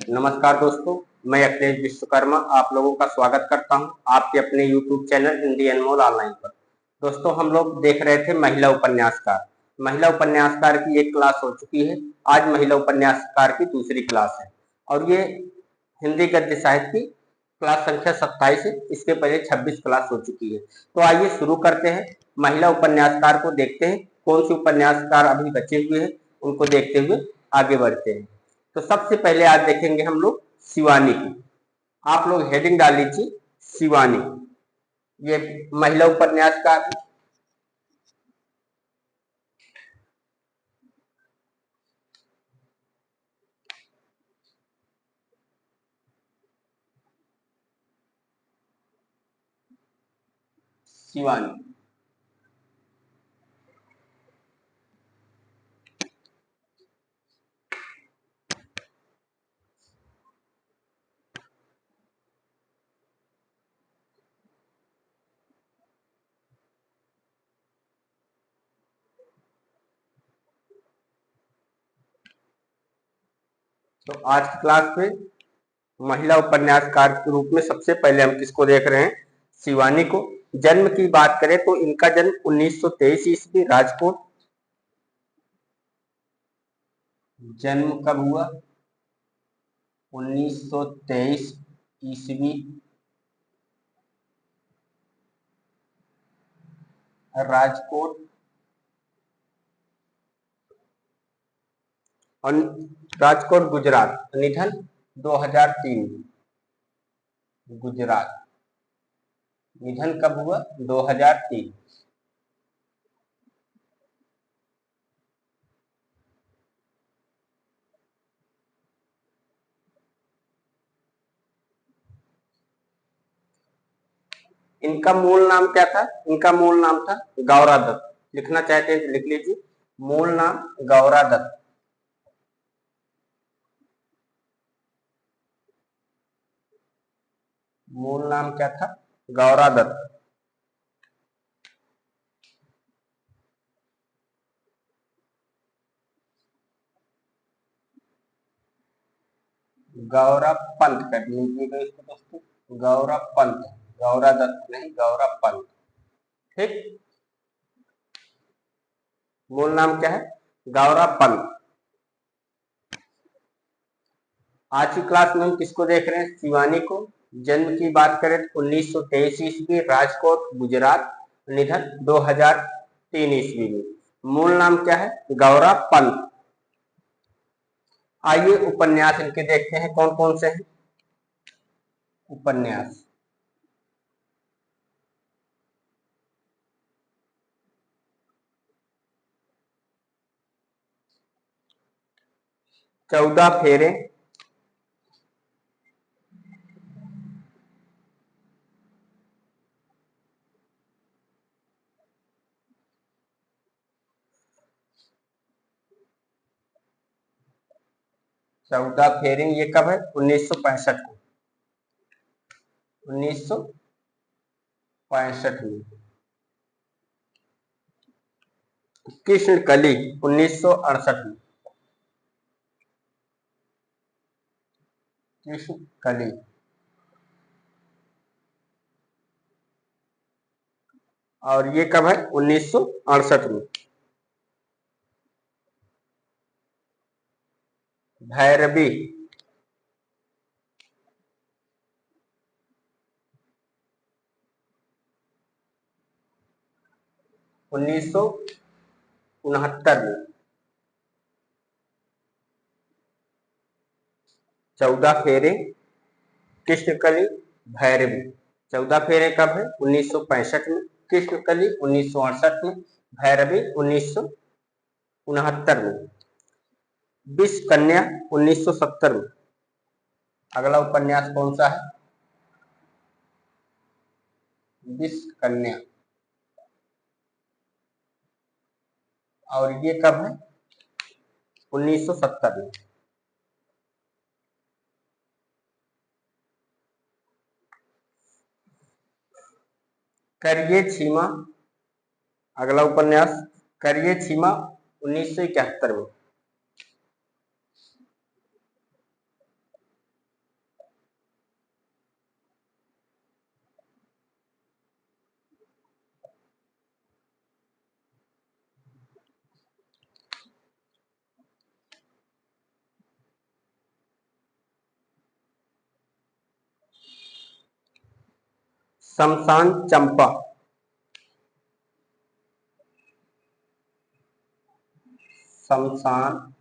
नमस्कार दोस्तों, मैं अखिलेश विश्वकर्मा आप लोगों का स्वागत करता हूं आपके अपने YouTube चैनल हिंदी अनमोल ऑनलाइन पर। दोस्तों, हम लोग देख रहे थे महिला उपन्यासकार। महिला उपन्यासकार की एक क्लास हो चुकी है। आज महिला उपन्यासकार की दूसरी क्लास है और ये हिंदी गद्य साहित्य की क्लास संख्या 27 है। इसके पहले 26 क्लास हो चुकी है। तो आइए शुरू करते हैं। महिला उपन्यासकार को देखते हैं, कौन से उपन्यासकार अभी बचे हुए हैं, उनको देखते हुए आगे बढ़ते हैं। तो सबसे पहले आज देखेंगे हम लोग शिवानी की। आप लोग हेडिंग डाल लीजिए शिवानी। ये महिला उपन्यासकार शिवानी। तो आज की क्लास में महिला उपन्यासकार के रूप में सबसे पहले हम किसको देख रहे हैं? शिवानी को। जन्म की बात करें तो इनका जन्म 1923 ईस्वी राजकोट। जन्म कब हुआ? 1923 ईस्वी राजकोट। और राजकोट गुजरात। निधन 2003 गुजरात। निधन कब हुआ? 2003। इनका मूल नाम क्या था? इनका मूल नाम था गौरा दत्त। लिखना चाहते हैं तो लिख लीजिए, मूल नाम गौरा दत्त। मूल नाम क्या था? गौरा दत्त। गौरा पंत कर लीजिएगा इसको दोस्तों, गौरा पंत, गौरा दत्त नहीं, गौरा पंत। ठीक, मूल नाम क्या है? गौरा पंत। आज की क्लास में हम किसको देख रहे हैं? शिवानी को। जन्म की बात करें तो 1923 ईस्वी राजकोट गुजरात। निधन 2003 ईस्वी में। मूल नाम क्या है? गौरा पंत। आइए उपन्यास इनके देखते हैं कौन कौन से हैं। उपन्यास 14 फेरे, चौदह फेरे। ये कब है? 1965 को। 1965 में। कृष्ण कली 1968 में। कृष्ण कली। और ये कब है? 1968 में। भैरवी 1969 में। 14 फेरे, कृष्णकली, भैरवी। 14 फेरे कब है? 1965 में। कृष्णकली 1968 में। भैरवी 1969 में। विष कन्या 1970 में। अगला उपन्यास कौन सा है? विष कन्या। और ये कब है? 1970 में। करिए छीमा। अगला उपन्यास करिए छीमा 1971 में। शमशान चंपा, शमशान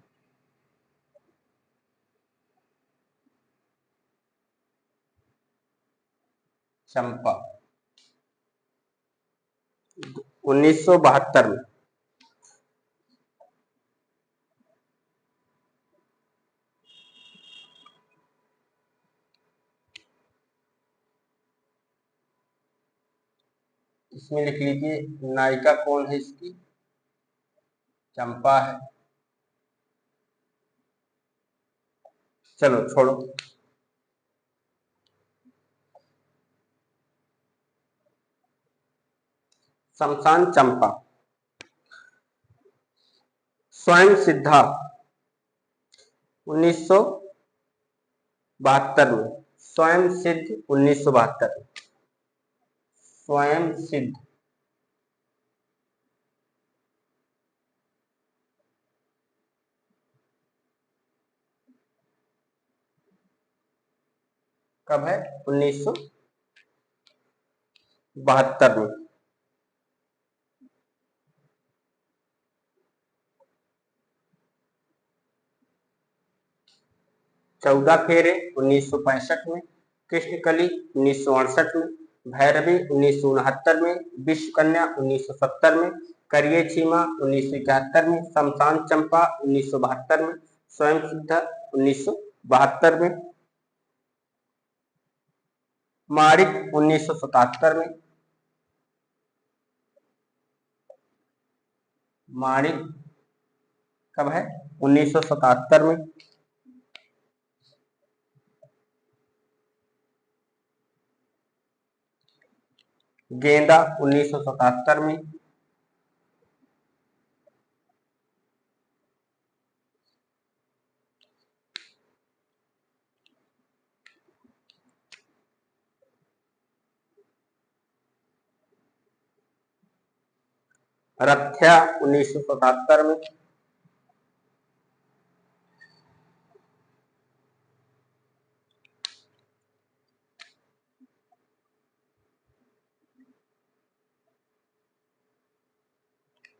चंपा 1972 में। इसमें लिख लीजिए नायिका कौन है इसकी, चंपा है। चलो छोड़ो। शमशान चंपा स्वयं सिद्धा 1972 में, स्वयं सिद्ध 1972 में, स्वयं सिद्ध कब है, 1972 में। चौदह फेरे 1965 में, कृष्णकली 1968 में, भैरवी 1969 में, विश्व कन्या 1970 में, करिए छीमा 1971 में, शमशान चंपा 1972 में, स्वयं सिद्धा 1972 में, माणिक 1977 में, माणिक कब है, 1977 में, गेंदा 1977 में, रथ्या 1977 में,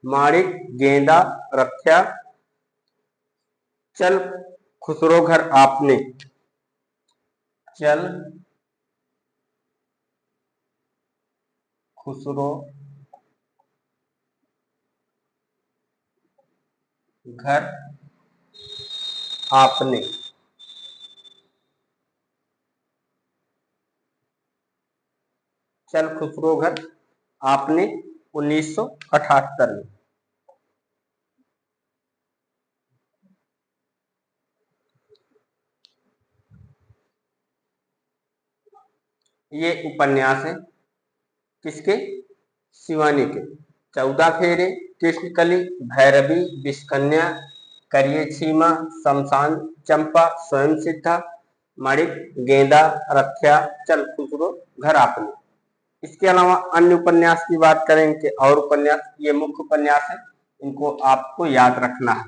माणिक, गेंदा, रथ्या, चल खुसरो घर आपने, चल खुसरो घर आपने, चल खुसरो घर आपने 1978 में। ये उपन्यास है किसके, शिवानी के। चौदह फेरे, कृष्णकली, भैरवी, विश्वकन्या, करिए छीमा, शमशान चंपा, स्वयं सिद्धा, माणिक, गेंदा, रथ्या, चल खुसरो घर आपने। इसके अलावा अन्य उपन्यास की बात करें कि और उपन्यास, ये मुख्य उपन्यास है, इनको आपको याद रखना है।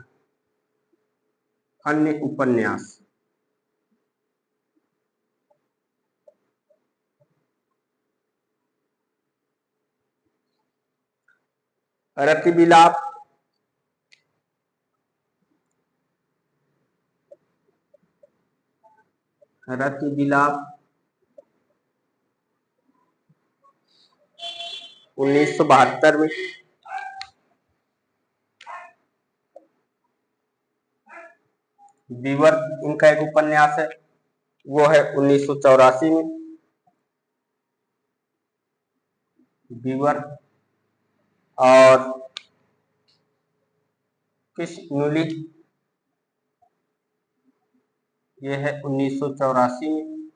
अन्य उपन्यास, रति विलाप, रति विलाप 1972 में, विवर इनका एक उपन्यास है, वो है 1984 में, विवर। और कृष्णनुली ये है 1984 में,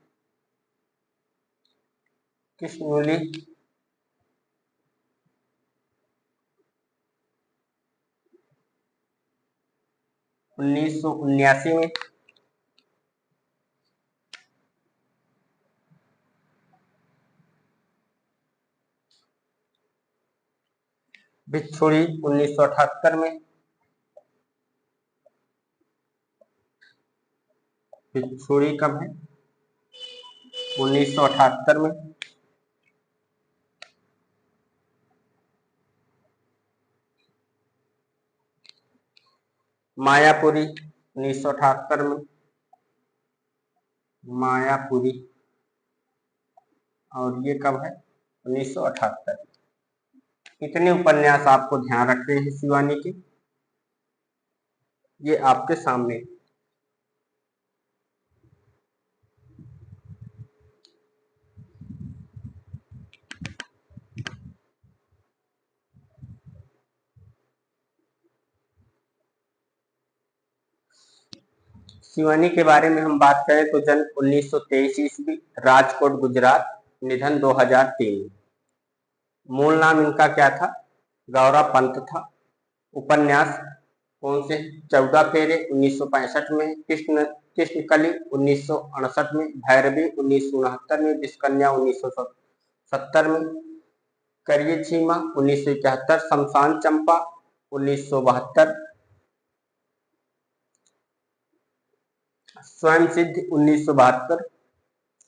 कृष्णनुली। 1979 में, भिक्षुड़ी 1978 में, भिक्षुड़ी कब है, 1978 में, मायापुरी 1978 में, मायापुरी, और ये कब है 1978। कितने उपन्यास आपको ध्यान रखने हैं शिवानी के, ये आपके सामने। शिवानी के बारे में हम बात करें तो जन्म 1923 ईस्वी, राजकोट गुजरात, निधन 2003। मूल नाम इनका क्या था, गौरव पंत था। उपन्यास कौन से, 14 फेरे 1965 में, कृष्णकली 1968 में, भैरवी 1969 में, विषकन्या 1970 में, करिए छीमा 1971, शमशान चंपा 1972, स्वयं सिद्ध 1972,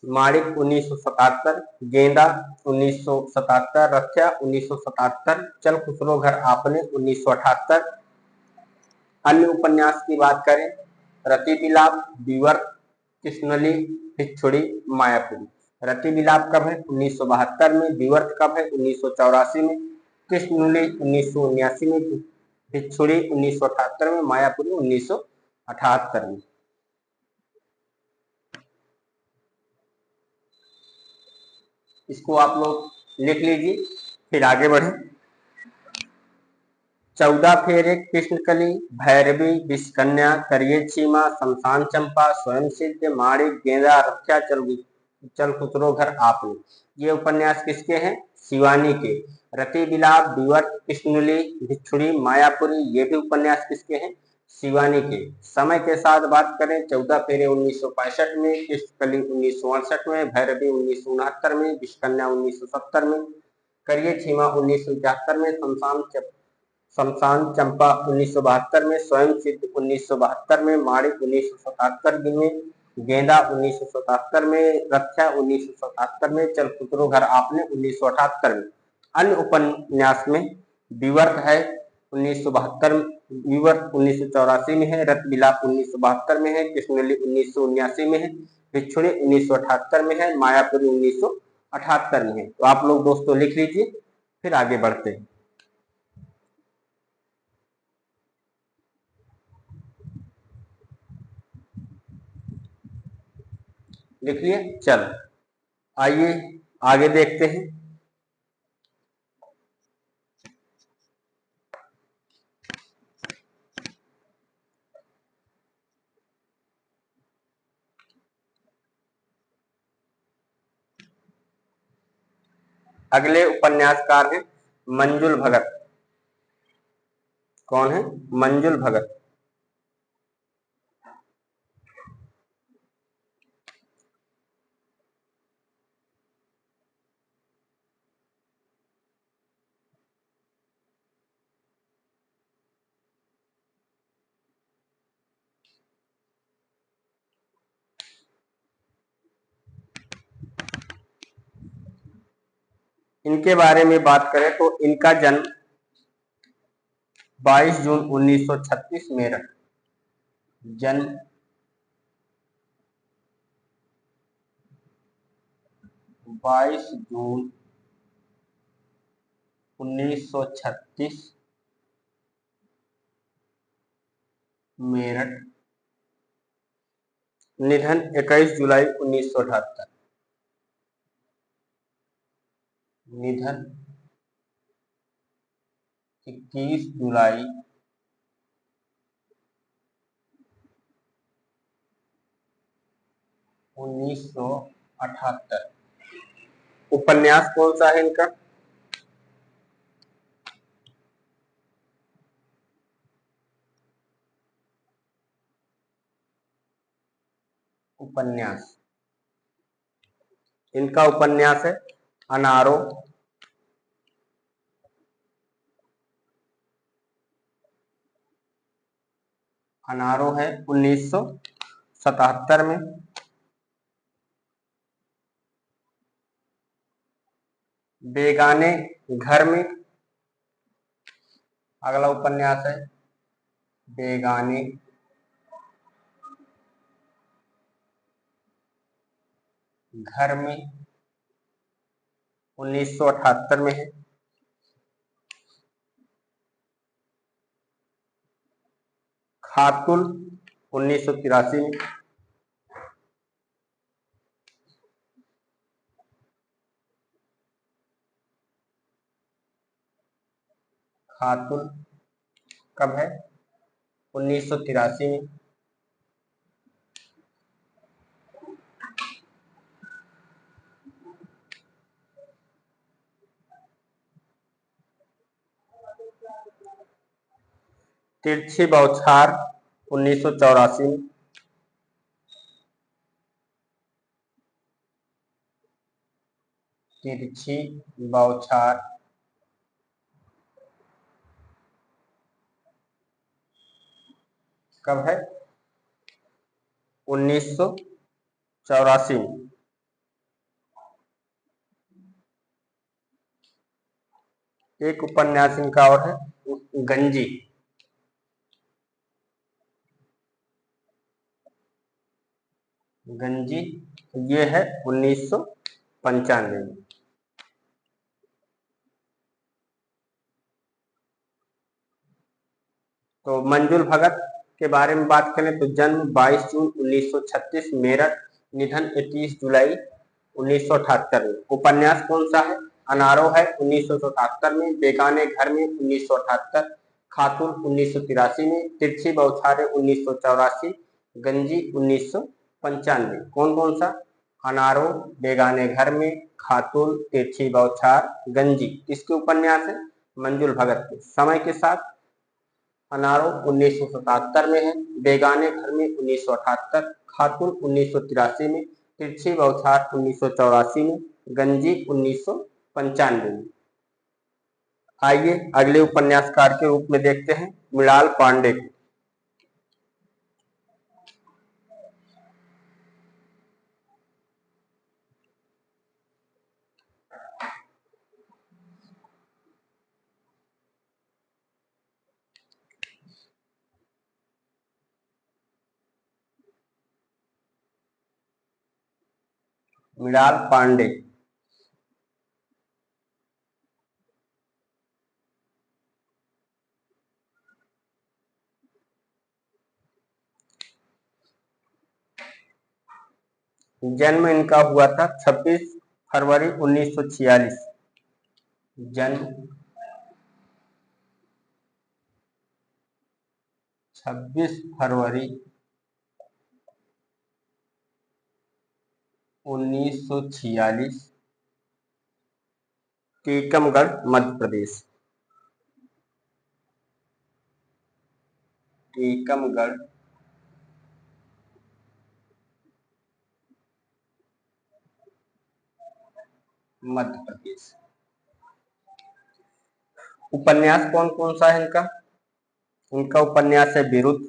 माणिक 1977, गेंदा 1977, रक्षा 1977, चल खुसरो घर आपने 1978। अन्य उपन्यास की बात करें, रति विलाप, विवर्त, कृष्णली, भिक्षुड़ी, मायापुरी। रति विलाप कब है 1972 में, विवर्त कब है 1984 में, कृष्णली 1979 में, भिक्षुड़ी 1978 में, मायापुरी 1978 में। इसको आप लोग लिख लीजिए, फिर आगे बढ़े। 14 फेरे, कृष्णकली, भैरवी, विषकन्या, करिए छीमा, शमशान चंपा, स्वयं सिद्ध, माणिक, गेंदा, रक्षा, चल खुसरो घर आपने। ये उपन्यास किसके हैं, शिवानी के। रति विलाप, विवर्त, कृष्णली, भिक्षुड़ी, मायापुरी, ये भी उपन्यास किसके हैं, शिवानी के। समय के साथ बात करें, 14 फेरे 1965 में, कृष्णकली 1968 में, भैरवी 1969 में, विषकन्या 1970 में, करिए छीमा 1971 में, शमशान चंपा 1972 में, स्वयं सिद्ध 1972 में, माणिक 1977 में, गेंदा 1977 में, रक्षा 1977 में, चल खुसरो घर आपने 1978 में। अन्य उपन्यास में विवर्त है 1972, विवर्त 1984 में है, रत विलाप 1972 में है, कृष्णली 1979 में है, भिक्षुड़ी 1978 में है, मायापुरी 1978 में है। तो आप लोग दोस्तों लिख लीजिए, फिर आगे बढ़ते हैं। लिख लिए, चल आइए आगे देखते हैं। अगले उपन्यासकार हैं मंजुल भगत। कौन है, मंजुल भगत। इनके बारे में बात करें तो इनका जन्म 22 जून 1936 मेरठ, जन्म 22 जून 1936 मेरठ, निधन 21 जुलाई 1978, निधन 21 जुलाई 1978। उपन्यास कौन सा है इनका, उपन्यास, इनका उपन्यास है अनारो, अनारो है 1977 में। बेगाने घर में, अगला उपन्यास है बेगाने घर में 1978 में है। खातुल 1983 में। खातुल कब है? 1983 में। तिरछी बौछार 1984 में। तिरछी बौछार कब है? 1984 में। एक उपन्यास इनका और है, गंजी। गंजी ये है 1995 में। तो मंजुल भगत के बारे में बात करें तो जन्म 22 जून 1936 मेरठ, निधन 31 जुलाई 1978 में। उपन्यास कौन सा है? अनारो है 1977 में, बेगाने घर में 1978, खातून 1983 में, तिरछी बौछारें 1984, गंजी 1995। कौन कौन सा? अनारो, बेगाने घर में, खातून, तिरछी बौछार, गंजी किसके उपन्यास है? मंजुल भगत के। समय के साथ अनारो 1977 में है, बेगाने घर में 1978, खातून 1983 में, तिरछी बौछार 1984 में, गंजी 1995 में। आइए अगले उपन्यासकार के रूप में देखते हैं मृणाल पांडे को। मृणाल पांडे जन्म इनका हुआ था 26 फरवरी 1946। जन्म 26 फरवरी 1946, टीकमगढ़ मध्य प्रदेश। टीकमगढ़ मध्य प्रदेश। उपन्यास कौन कौन सा है इनका? उनका उपन्यास है विरुद्ध,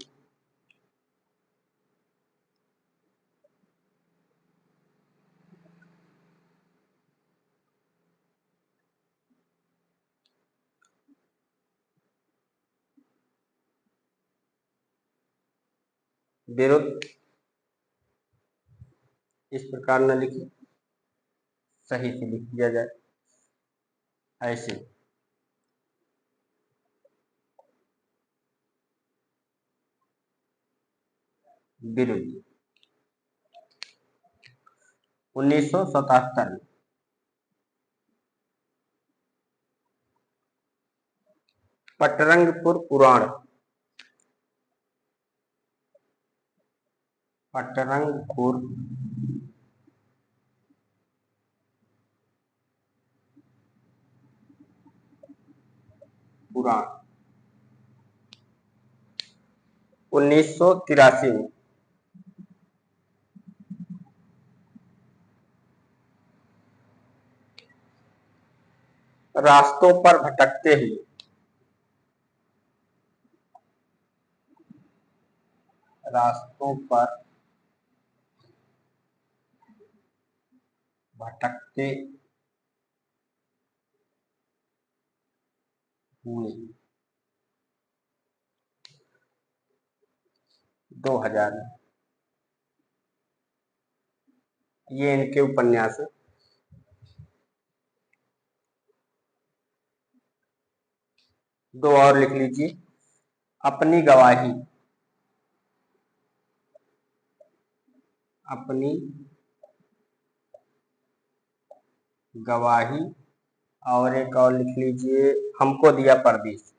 विरुद्ध इस प्रकार न लिखिए, सही से लिख दिया जाए ऐसे। विरुद्ध 1977 में। पटरंगपुर पुराण, पटरंगपुर पुराण 1983 में। रास्तों पर भटकते हुए, रास्तों पर भटकते हुए, 2000 में। ये इनके उपन्यास है। दो और लिख लीजिए। अपनी गवाही, अपनी गवाही, और एक और लिख लीजिए, हमको दिया परदेश,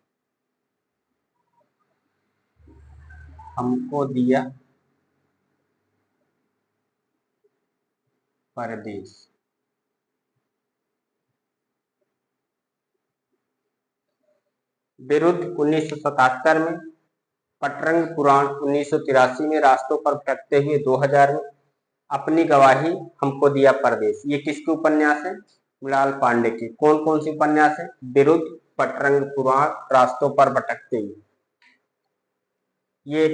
हमको दिया परदेश। विरुद्ध 1977 में, पटरंग पुराण 1983 में, रास्तों पर भटकते हुए 2000 में, अपनी गवाही, हमको दिया परदेश। ये किसके उपन्यास है? मृणाल पांडे के। कौन कौन सी उपन्यास है? विरुद्ध, पटरंग पुराण, रास्तों पर भटकते हुए। ये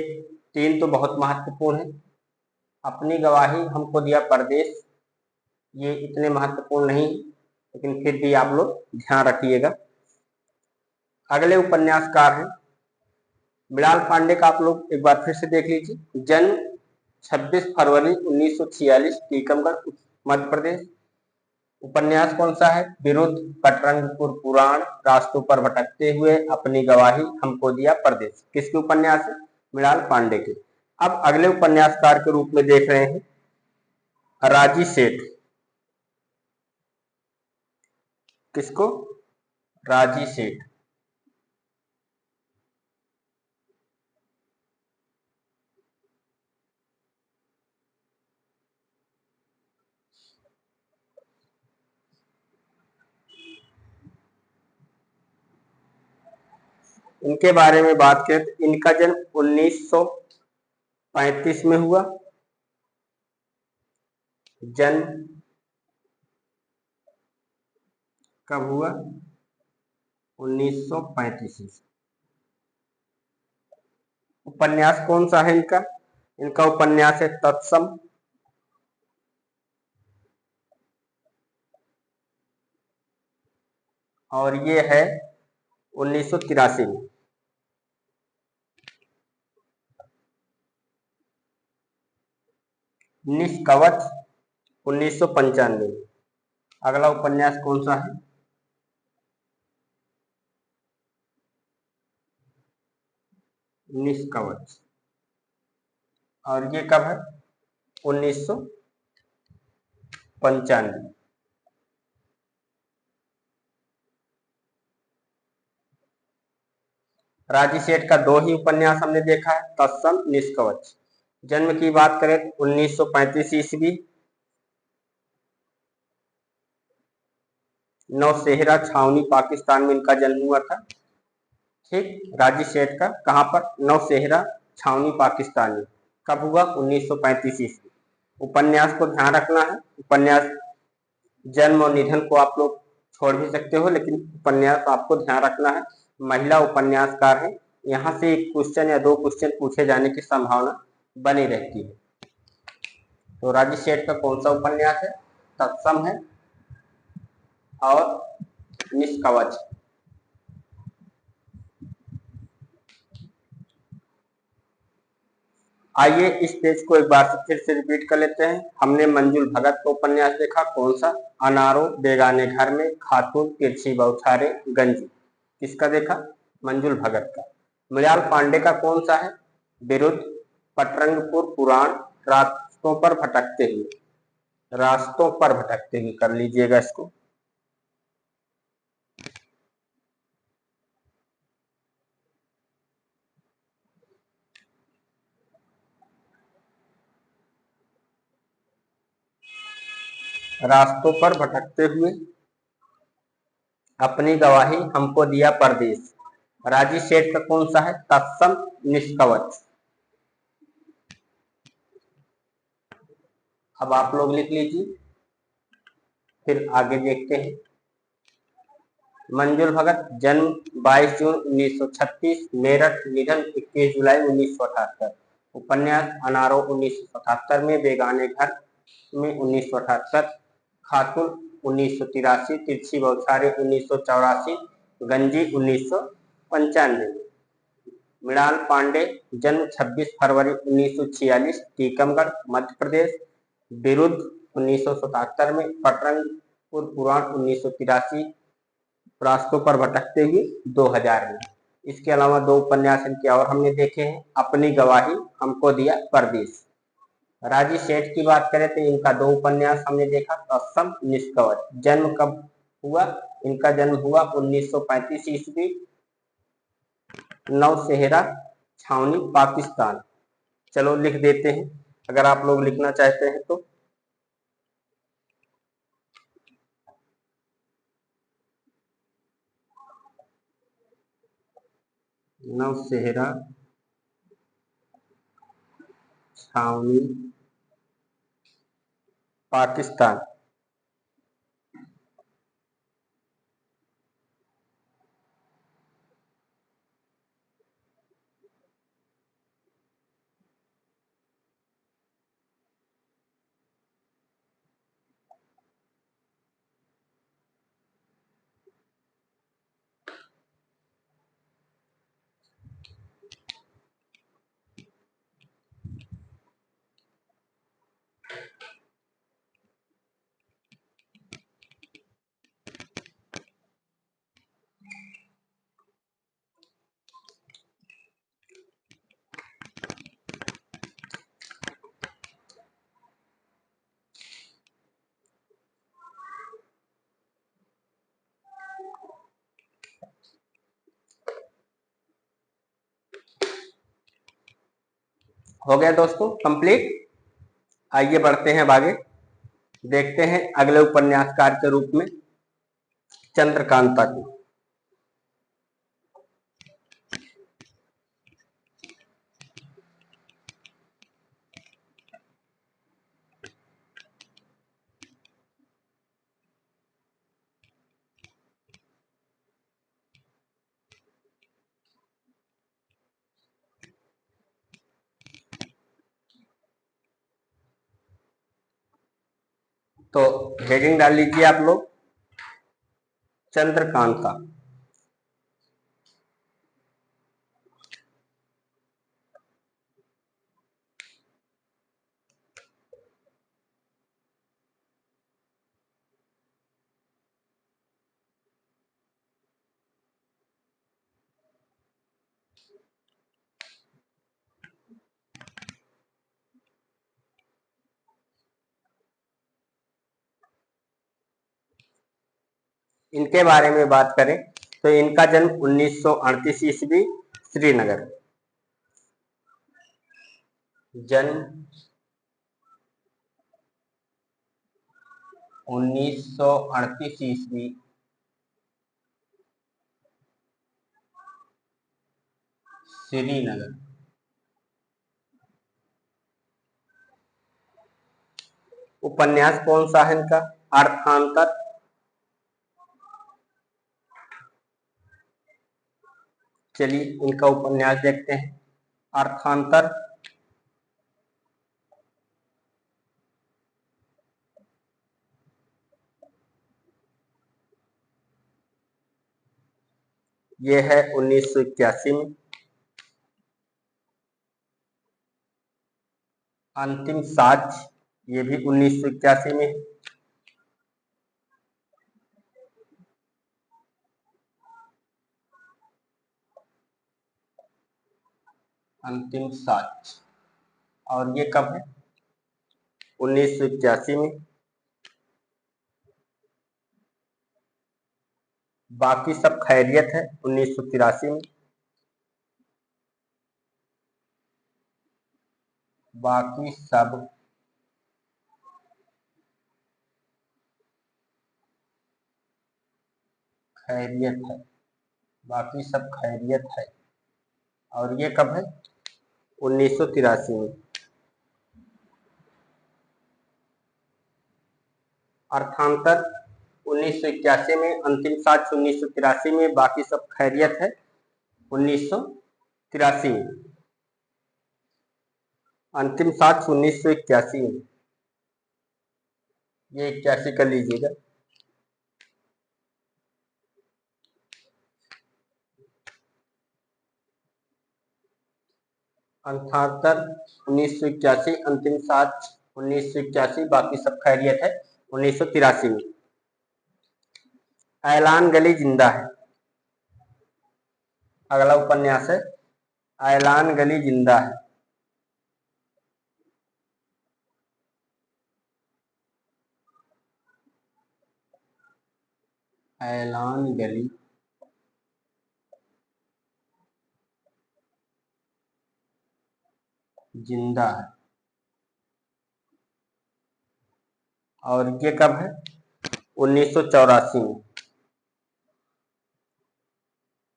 तीन तो बहुत महत्वपूर्ण है। अपनी गवाही, हमको दिया परदेश, ये इतने महत्वपूर्ण नहीं, लेकिन फिर भी आप लोग ध्यान रखिएगा। अगले उपन्यासकार हैं मृणाल पांडे का, आप लोग एक बार फिर से देख लीजिए। जन्म 26 फरवरी 1946, टीकमगढ़, मध्य प्रदेश। उपन्यास कौन सा है? विरुद्ध, पटरंगपुर पुराण, रास्तों पर भटकते हुए, अपनी गवाही, हमको दिया परदेश। किसके उपन्यास है? मृणाल पांडे के। अब अगले उपन्यासकार के रूप में देख रहे हैं राजी सेठ। किसको? राजी सेठ। इनके बारे में बात करें तो इनका जन्म 1935 में हुआ। जन्म कब हुआ? 1935। उपन्यास कौन सा है इनका? इनका उपन्यास है तत्सम। और ये है 1983 में। निष्कवच 1995 में। अगला उपन्यास कौन सा है? निष्कवच। और ये कब है? 1995। राजी सेठ का दो ही उपन्यास हमने देखा है, तत्सम, निष्कवच। जन्म की बात करें तो 1935 ईस्वी, नौशेहरा छावनी, पाकिस्तान में इनका जन्म हुआ था। ठीक, राजी सेठ का कहाँ पर? नौशेहरा छावनी, पाकिस्तान में। कब हुआ? 1935 ईस्वी। उपन्यास को ध्यान रखना है। उपन्यास जन्म और निधन को आप लोग छोड़ भी सकते हो, लेकिन उपन्यास आपको ध्यान रखना है। महिला उपन्यासकार है। यहाँ से एक क्वेश्चन या दो क्वेश्चन पूछे जाने की संभावना बनी रहती है। तो राजी सेठ का कौन सा उपन्यास है? तत्सम है और निष्कवच। आइए इस पेज को एक बार फिर से रिपीट कर लेते हैं। हमने मंजुल भगत का उपन्यास देखा, कौन सा? अनारो, बेगाने घर में, खातून, तिरछी बौछारें, गंजी। किसका देखा? मंजुल भगत का। मृणाल पांडे का कौन सा है? विरुद्ध, पटरंगपुर पुराण, रास्तों पर भटकते हुए। रास्तों पर भटकते हुए कर लीजिएगा इसको। रास्तों पर भटकते हुए, अपनी गवाही, हमको दिया परदेश। राजी सेठ का कौन सा है? तत्सम, निष्कवच। अब आप लोग लिख लीजिए, फिर आगे देखते हैं। मंजुल भगत, जन्म 22 जून 1936, मेरठ, निधन 21 जुलाई 1978। उपन्यास अनारो 1977 में, बेगाने घर में 1978, खातून 1983, तिरछी बौछारें 1984, गंजी 1995। मृणाल पांडे, जन्म 26 फरवरी 1946, टीकमगढ़ मध्य प्रदेश, विरुद्ध 1977 में, पटरंगपुर पुराण 1983, रास्तों पर भटकते हुए 2000 में। इसके अलावा 2 उपन्यास इनके और हमने देखे हैं, अपनी गवाही, हमको दिया परदेश। राजी सेठ की बात करें तो इनका 2 उपन्यास हमने देखा, तत्सम, निष्कवच। जन्म कब हुआ? इनका जन्म हुआ 1935 ईस्वी, नौशेहरा छावनी, पाकिस्तान। चलो लिख देते हैं, अगर आप लोग लिखना चाहते हैं तो। नौशेहरा छावनी, पाकिस्तान। हो गया दोस्तों कंप्लीट। आइए बढ़ते हैं अब आगे, देखते हैं अगले उपन्यासकार के रूप में चंद्रकांता की। तो हेडिंग डाल लीजिए आप लोग, चंद्रकांता। इनके बारे में बात करें तो इनका जन्म 1938 ईस्वी, श्रीनगर। जन्म 1938 ईस्वी, श्रीनगर। उपन्यास कौन सा है इनका? अर्थांतर। चलिए इनका उपन्यास देखते हैं, अर्थांतर। ये है 1981 में। अंतिम साक्ष्य, ये भी 1981 में। अंतिम साक्ष्य, और ये कब है? 1981 में। बाकी सब खैरियत है 1983 में। बाकी सब खैरियत है, बाकी सब खैरियत है, और ये कब है? 1983 में। अर्थांतर 1981 में, अंतिम साक्ष्य 1983 में, बाकी सब खैरियत है 1983 में। अंतिम साक्ष्य 1981 में, ये 81 कर लीजिएगा। अर्थांतर 1981, अंतिम साक्ष 1981, बाकी सब खैरियत है 1983 में। ऐलान गली जिंदा है। अगला उपन्यास है ऐलान गली जिंदा है। ऐलान गली जिंदा है। और ये कब है? 1984 में।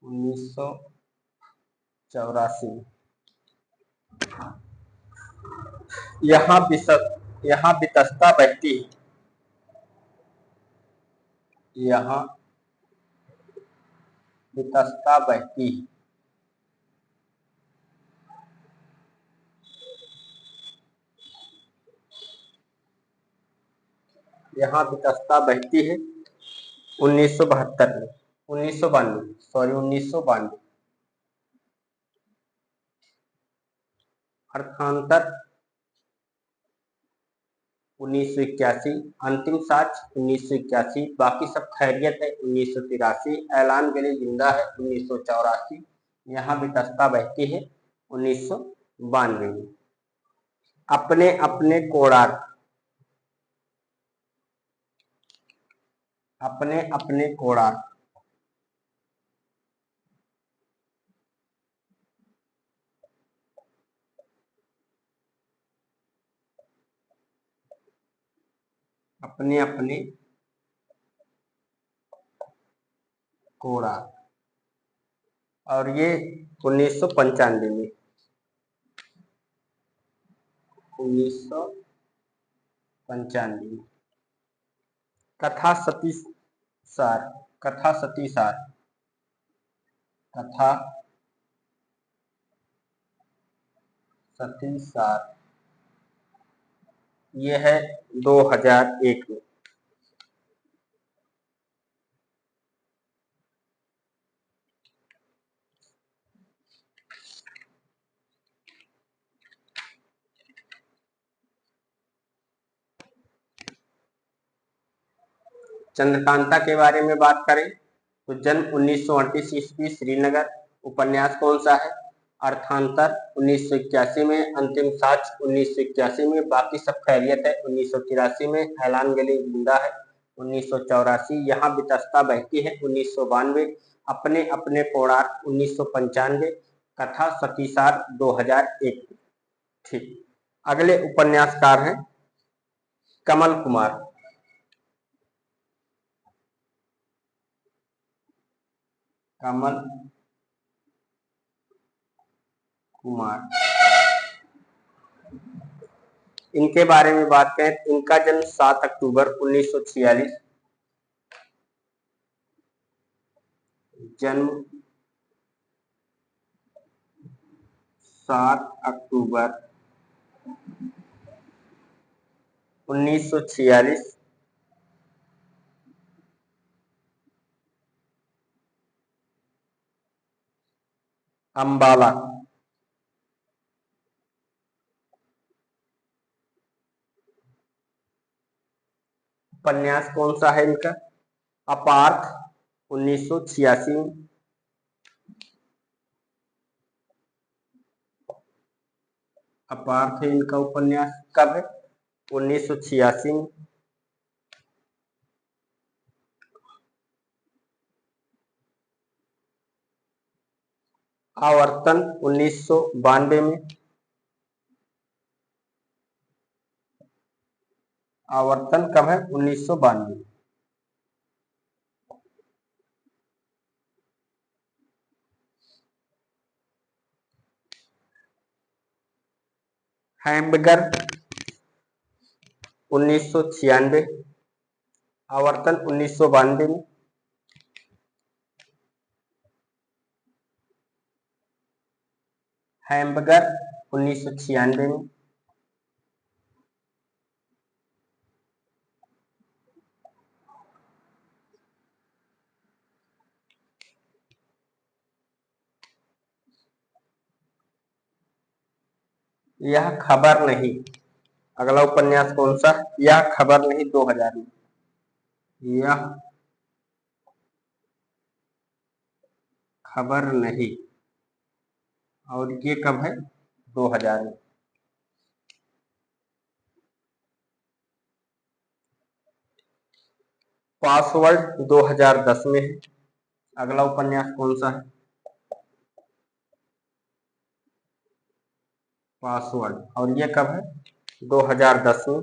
1984 में। यहाँ वितस्ता बहती है। यहाँ वितस्ता बहती है। यहाँ वितस्ता बहती है 1972 में। 1992, सॉरी 1992। अर्थांतर 1981, अंतिम साक्ष 1981, बाकी सब खैरियत है 1983, ऐलान गली जिंदा है 1984, यहाँ वितस्ता बहती है 1992 में। अपने अपने कोणार्क। अपने अपने कोणार्क। अपने अपने कोणार्क। और ये 1995 में। 1995 में। कथा सती सार। कथा सती सार। कथा सती सार, ये है 2001 में। चंद्रकांता के बारे में बात करें तो जन्म 1938 ईस्वी, श्रीनगर। उपन्यास कौन सा है? अर्थांतर 1981 में, अंतिम साक्ष 1981 में, बाकी सब खैरियत है 1983 में, ऐलान गली जिंदा है 1984, यहाँ वितस्ता बहती है 1992, अपने अपने कोणार्क 1995, कथा सतीसार 2001। ठीक। अगले उपन्यासकार हैं कमल कुमार। कमल कुमार। इनके बारे में बात करें, इनका जन्म 7 अक्टूबर 1946। जन्म 7 अक्टूबर 1946। अंबाला। उपन्यास कौन सा है इनका? अपार्थ 1986 में। अपार्थ है इनका उपन्यास। कब है? 1986 में। आवर्तन 1992 में। आवर्तन कब है? 1992। हैम्बगर 1996। आवर्तन 1992 में। हैम्बगर 1996 में। यह खबर नहीं। अगला उपन्यास कौन सा? यह खबर नहीं, 2000 में। यह खबर नहीं, और ये कब है? 2000 में। पासवर्ड 2010 में है। अगला उपन्यास कौन सा है? पासवर्ड, और ये कब है? 2010 में।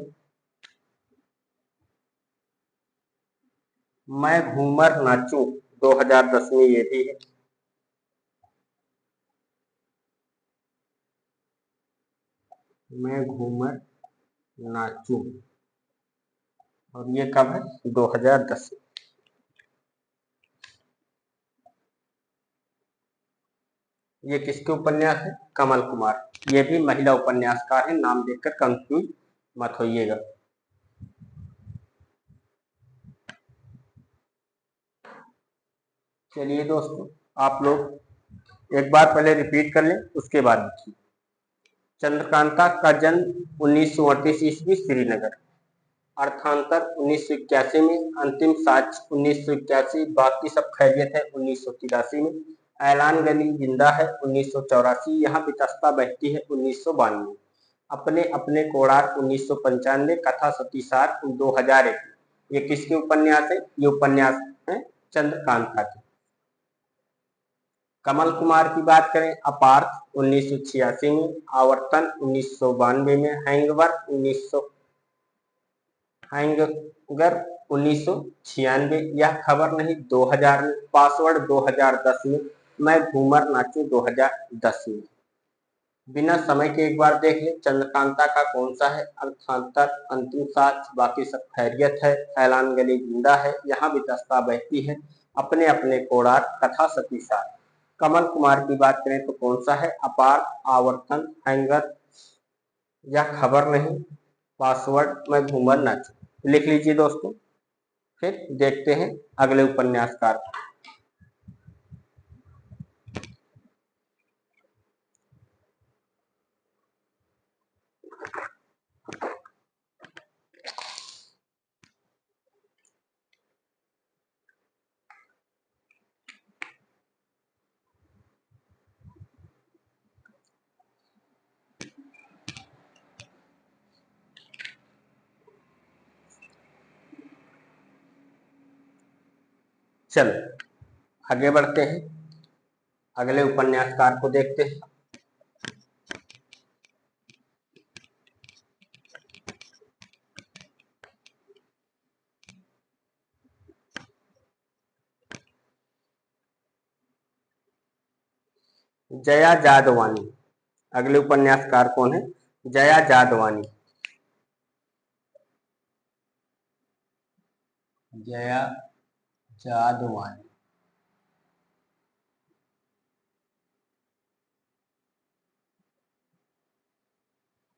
मैं घूमर नाचूं, 2010 में ये भी है। मैं घूमर नाचूं, और ये कब है? 2010 में। ये किसके उपन्यास है? कमल कुमार। ये भी महिला उपन्यासकार है, नाम देखकर कंफ्यूज मत होइएगा। चलिए दोस्तों, आप लोग एक बार पहले रिपीट कर लें, उसके बाद लिखिए। चंद्रकांता का जन्म 1938 ईस्वी, श्रीनगर। अर्थांतर 1981 में। अंतिम साक्ष्य 1981। बाकी सब खैरियत है, 1983 में। ऐलान गली जिंदा है, 1984। यहाँ वितस्ता बहती है, 1992। अपने अपने कोड़ार, 1995। कथा सतीसार, 2001। ये किसके उपन्यास है? ये उपन्यास है चंद्रकांता के। कमल कुमार की बात करें, अपार्थ 1986 में। आवर्तन 1992 में। हैंगर 1996। यह खबर नहीं, 2000 में। पासवर्ड 2010 में। मैं घूमर नाचू, 2010 में। बिना समय के एक बार देख ले, चंद्रकांता का कौन सा है? अर्थांतर, अंतिम साक्ष्य, बाकी सब खैरियत है, ऐलान गली जिंदा है, यहाँ भी दस्ता बहती है, अपने अपने कोड़ार, कथा सतीसार। कमल कुमार की बात करें तो कौन सा है? अपार, आवर्तन, हैंगर, यह खबर नहीं, पासवर्ड, मैं घूमर नाचू। लिख लीजिए दोस्तों। फिर देखते हैं अगले उपन्यासकार को। चलो आगे बढ़ते हैं, अगले उपन्यासकार को देखते हैं। जया जादवानी। अगले उपन्यासकार कौन है? जया जादवानी। जया जादवानी।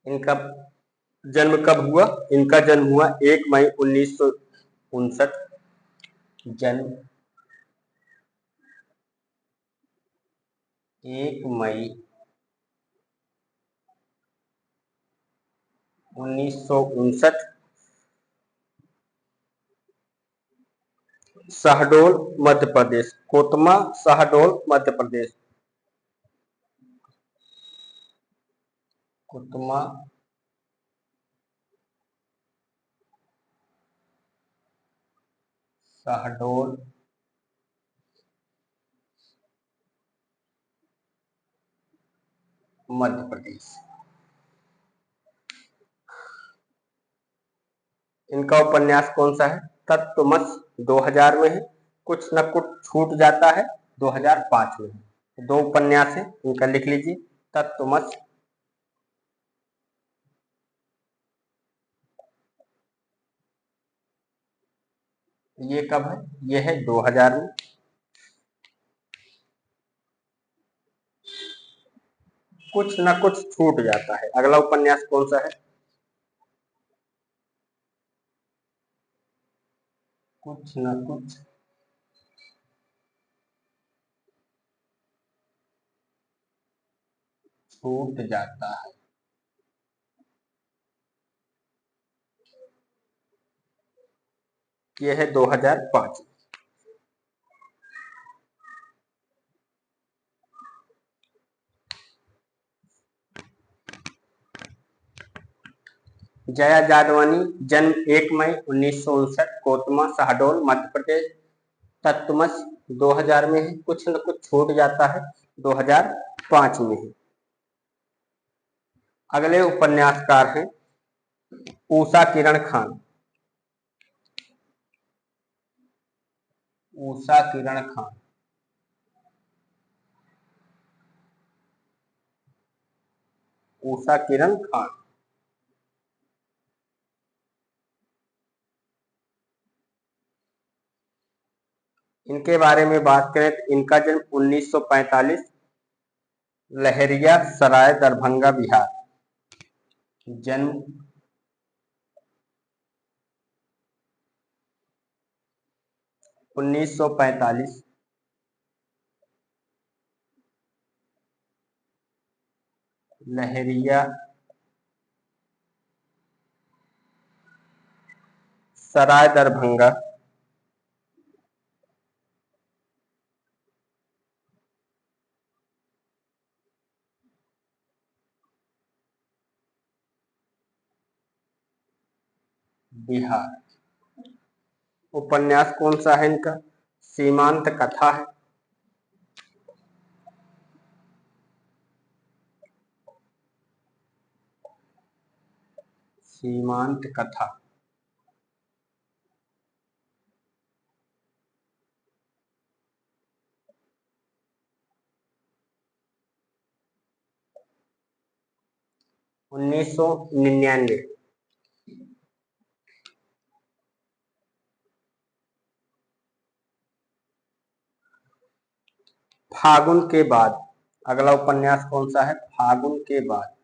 इनका जन्म कब हुआ? इनका जन्म हुआ 1 मई 1959। जन्म 1 मई 1959। शहडोल मध्य प्रदेश। कोतमा, शहडोल मध्य प्रदेश। कोतमा, शहडोल मध्य प्रदेश। इनका उपन्यास कौन सा है? तत्वमस, 2000 में है। कुछ न कुछ छूट जाता है, 2005 में है। दो उपन्यास है, इनका लिख लीजिए। तत्वमस, ये कब है? ये है 2000 में। कुछ न कुछ छूट जाता है। अगला उपन्यास कौन सा है? कुछ न कुछ छूट जाता है। ये है 2005। जया जादवानी, जन्म 1 मई 1959, कोतमा शहडोल मध्य प्रदेश। तत्वमस 2000 में है, कुछ न कुछ छूट जाता है, 2005 में है। अगले उपन्यासकार हैं उषा किरण खान। उषा किरण खान, उषा किरण खान। इनके बारे में बात करें तो इनका जन्म 1945, लहरिया सराय दरभंगा बिहार। जन्म 1945, लहरिया सराय दरभंगा बिहार। उपन्यास कौन सा है इनका? सीमांत कथा है। सीमांत कथा। उन्नीस सौ 99। फागुन के बाद। अगला उपन्यास कौन सा है? फागुन के बाद।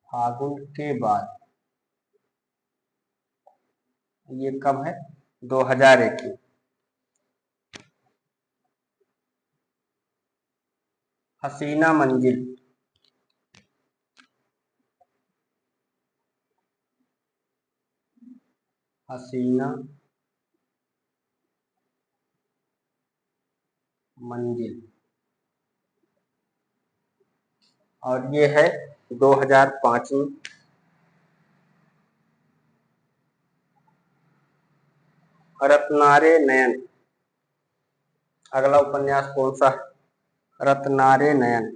फागुन के बाद ये कब है? 2021। हसीना मंजिल। हसीना मंजिल। और ये है 2005 में। रत्नारे नयन। अगला उपन्यास कौन सा है? रत्नारे नयन।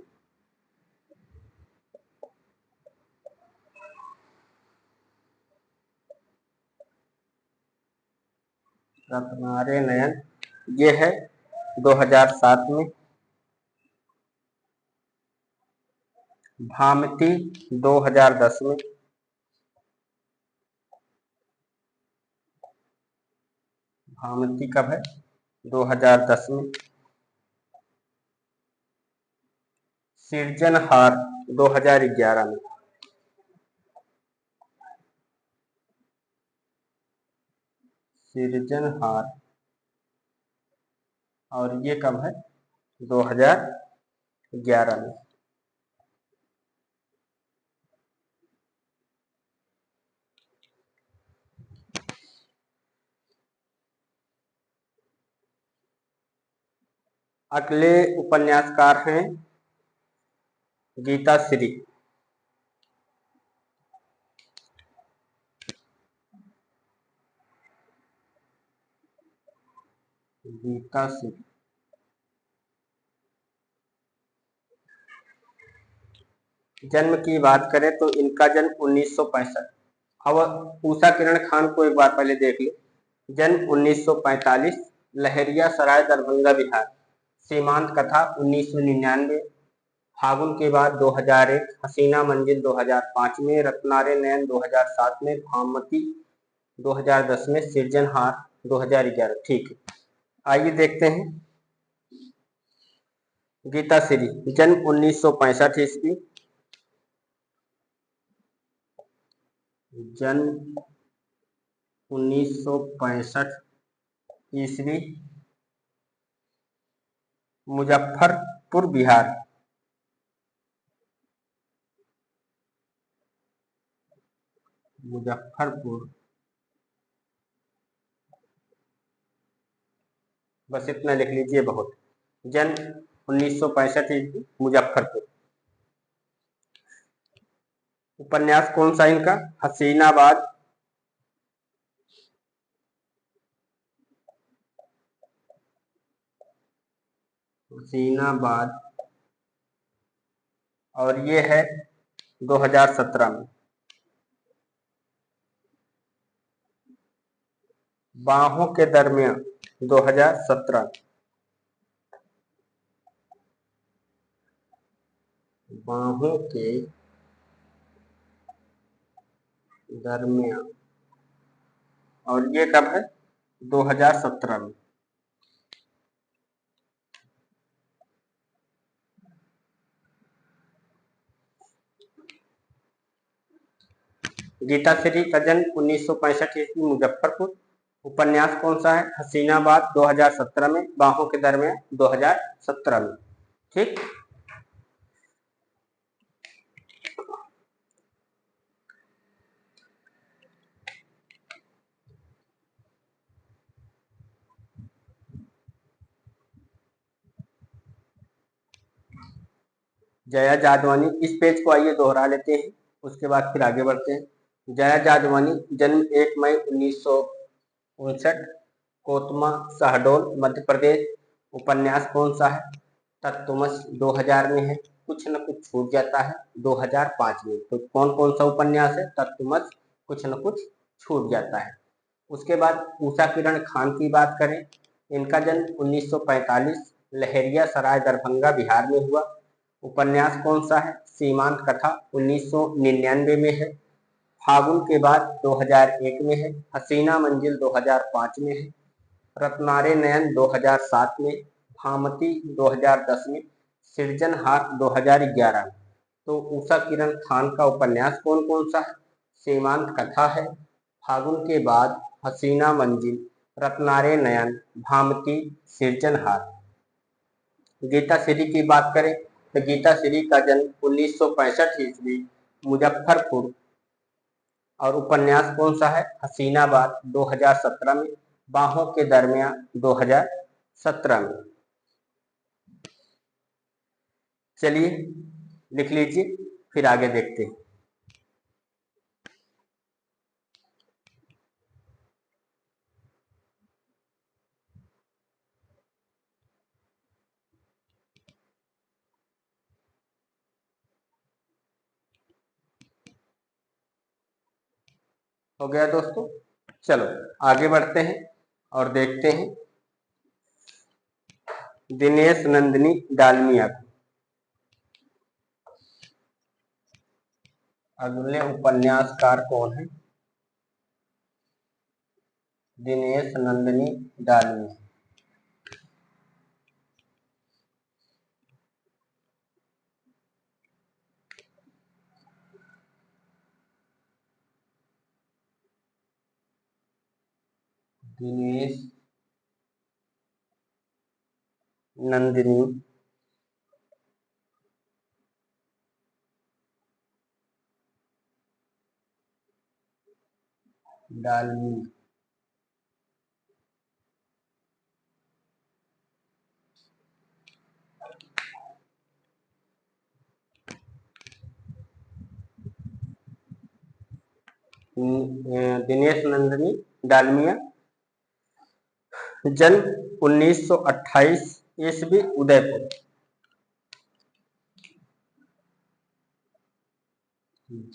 रत्नारे नयन ये है 2007 में। भामती 2010 में। भामती कब है? 2010 में। सृजनहार 2011 में। सृजनहार और ये कब है? 2011 में। अगले उपन्यासकार हैं गीता श्री। गीता श्री जन्म की बात करें तो इनका जन्म 1965। अब उषा किरण खान को एक बार पहले देख ले। जन्म 1945, लहरिया सराय दरभंगा बिहार। सीमांत कथा 1999, फागुन के बाद 2001, हसीना मंजिल 2005 में, रत्नारे नयन 2007 में, भामती 2010 में, सृजनहार 2011। ठीक है, आइए देखते हैं। गीता श्री जन्म 1965 ईस्वी। जन्म 1965 ईस्वी, मुजफ्फरपुर बिहार। मुजफ्फरपुर बस इतना लिख लीजिए बहुत। जन्म 1965 ईस्वी, मुजफ्फरपुर। उपन्यास कौन सा इनका? हसीनाबाद। हसीनाबाद। और ये है 2017 में। बाहों के दरमियान 2017। बाहों के दरमियान, और ये कब है? 2017 में। गीता श्री का जन्म 1965 ईस्वी, मुजफ्फरपुर। उपन्यास कौन सा है? हसीनाबाद 2017 में, बाहों के दरमियान 2017 में। ठीक। जया जादवानी, इस पेज को आइए दोहरा लेते हैं, उसके बाद फिर आगे बढ़ते हैं। जया जादवानी, जन्म 1 मई 1959, कोतमा शहडोल, मध्य प्रदेश। उपन्यास कौन सा है? तत्वमस 2000 में है। कुछ न कुछ छूट जाता है 2005 में। तो कौन कौन सा उपन्यास है? तत्वमस, कुछ न कुछ छूट जाता है। उसके बाद उषा किरण खान की बात करें, इनका जन्म 1945, लहरिया सराय, दरभंगा, बिहार में हुआ। उपन्यास कौन सा है? सीमांत कथा 1999 में है। फागुन के बाद 2001 में है। हसीना मंजिल 2005 में है। रत्नारे नयन 2007 में। भामती 2010 में। सृजनहार 2011 में। तो उषा किरण खान का उपन्यास कौन कौन सा है? सीमांत कथा है, फागुन के बाद, हसीना मंजिल, रत्नारे नयन, भामती, सृजनहार। गीता श्री की बात करें तो गीता श्री का जन्म 1965 ईस्वी, मुजफ्फरपुर। और उपन्यास कौन सा है? हसीनाबाद 2017 में, बाहों के दरमियान 2017 में। चलिए लिख लीजिए, फिर आगे देखते हैं। हो गया दोस्तों? चलो आगे बढ़ते हैं और देखते हैं दिनेश नंदिनी डालमिया को। अगले उपन्यासकार कौन है? दिनेश नंदिनी डालमिया। दिनेश नंदिनी डालमिया। दिनेश नंदिनी डालमिया, जन्म 1928 ईस्वी, उदयपुर।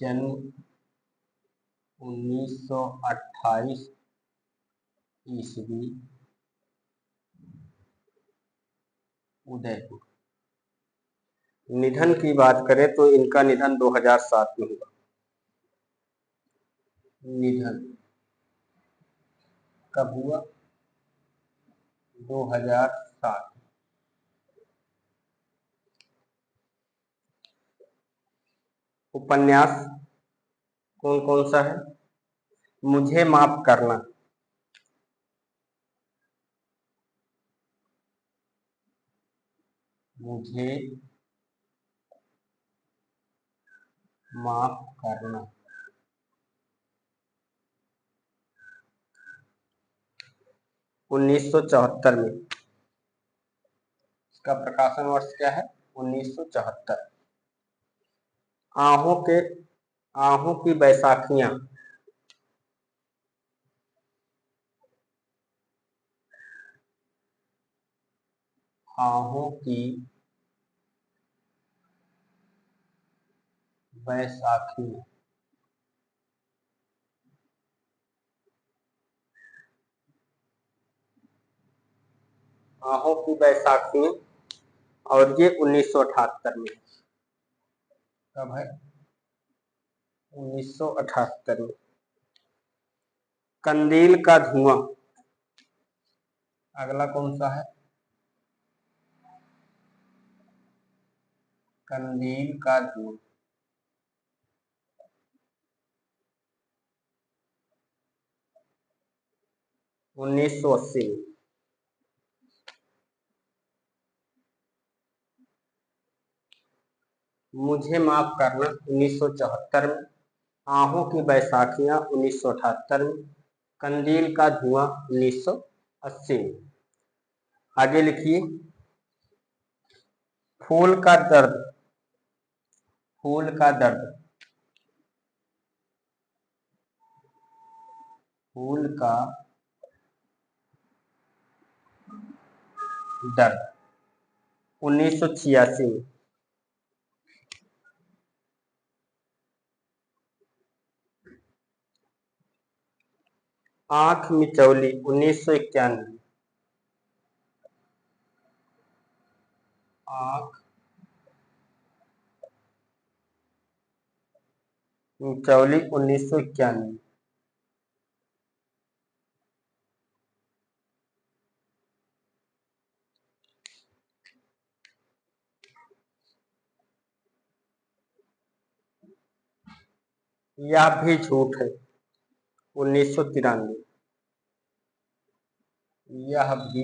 जन्म 1928 ईस्वी, उदयपुर। निधन की बात करें तो इनका निधन 2007 में हुआ। निधन कब हुआ? 2007। उपन्यास कौन कौन सा है? मुझे माफ करना, मुझे माफ करना। 1974 में। इसका प्रकाशन वर्ष क्या है? 1974। आहों के आहों की बैसाखियां। आहों की बैसाखी। आहों की बैसाखी और ये 1978 में। कब है? 1978 में। कंदील का धुआं अगला कौन सा है? कंदील का धुआं 1980 में। मुझे माफ करना 1974 में। आहों की बैसाखियां 1978 में। कंदील का धुआं 1980 में। आगे लिखिए। फूल का दर्द। फूल का दर्द। फूल का दर्द 1986 में। आंख मिचौली 1991। आंख मिचौली 1991। यह भी झूठ है 1993। यह भी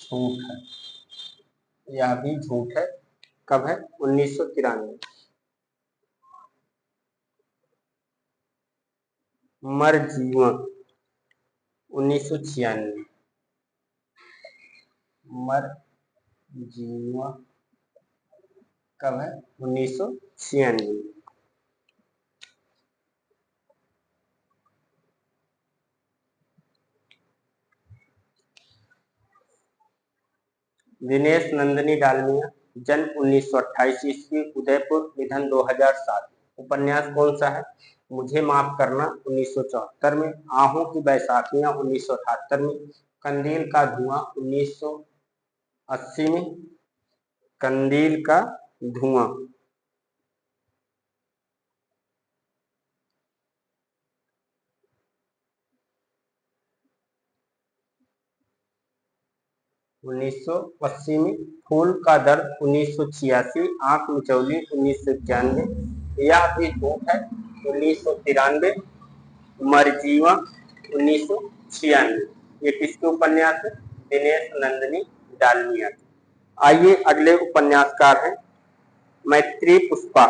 झूठ है। यह भी झूठ है। कब है? 1993। मर जीवन 1996। मर जीवन कब है? 1996। दिनेश नंदिनी डालमिया, जन्म 1928 ईस्वी, उदयपुर, निधन 2007। उपन्यास कौन सा है? मुझे माफ करना 1974 में। आहों की बैसाखियां 1978 में। कंदील का धुआं 1980 में। कंदील का धुआं 1980 में। फूल का दर्द 1986। आंख मिचौली 1991। यह भी झूठ है 1993। मरजीवा 1996। ये किसके उपन्यास है? दिनेश नंदिनी डालमिया। आइए अगले उपन्यासकार हैं मैत्री पुष्पा।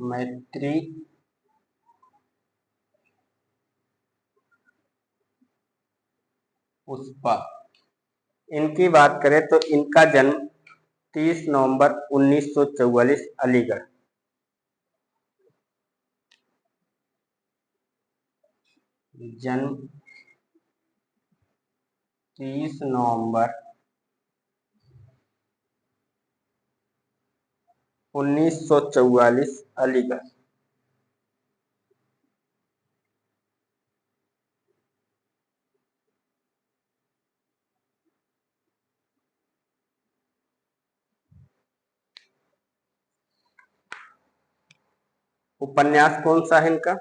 मैत्री पुष्पा। इनकी बात करें तो इनका जन्म 30 नवंबर 1944 अलीगढ़। जन्म 30 नवंबर 1944 अलीगढ़। उपन्यास कौन सा है इनका?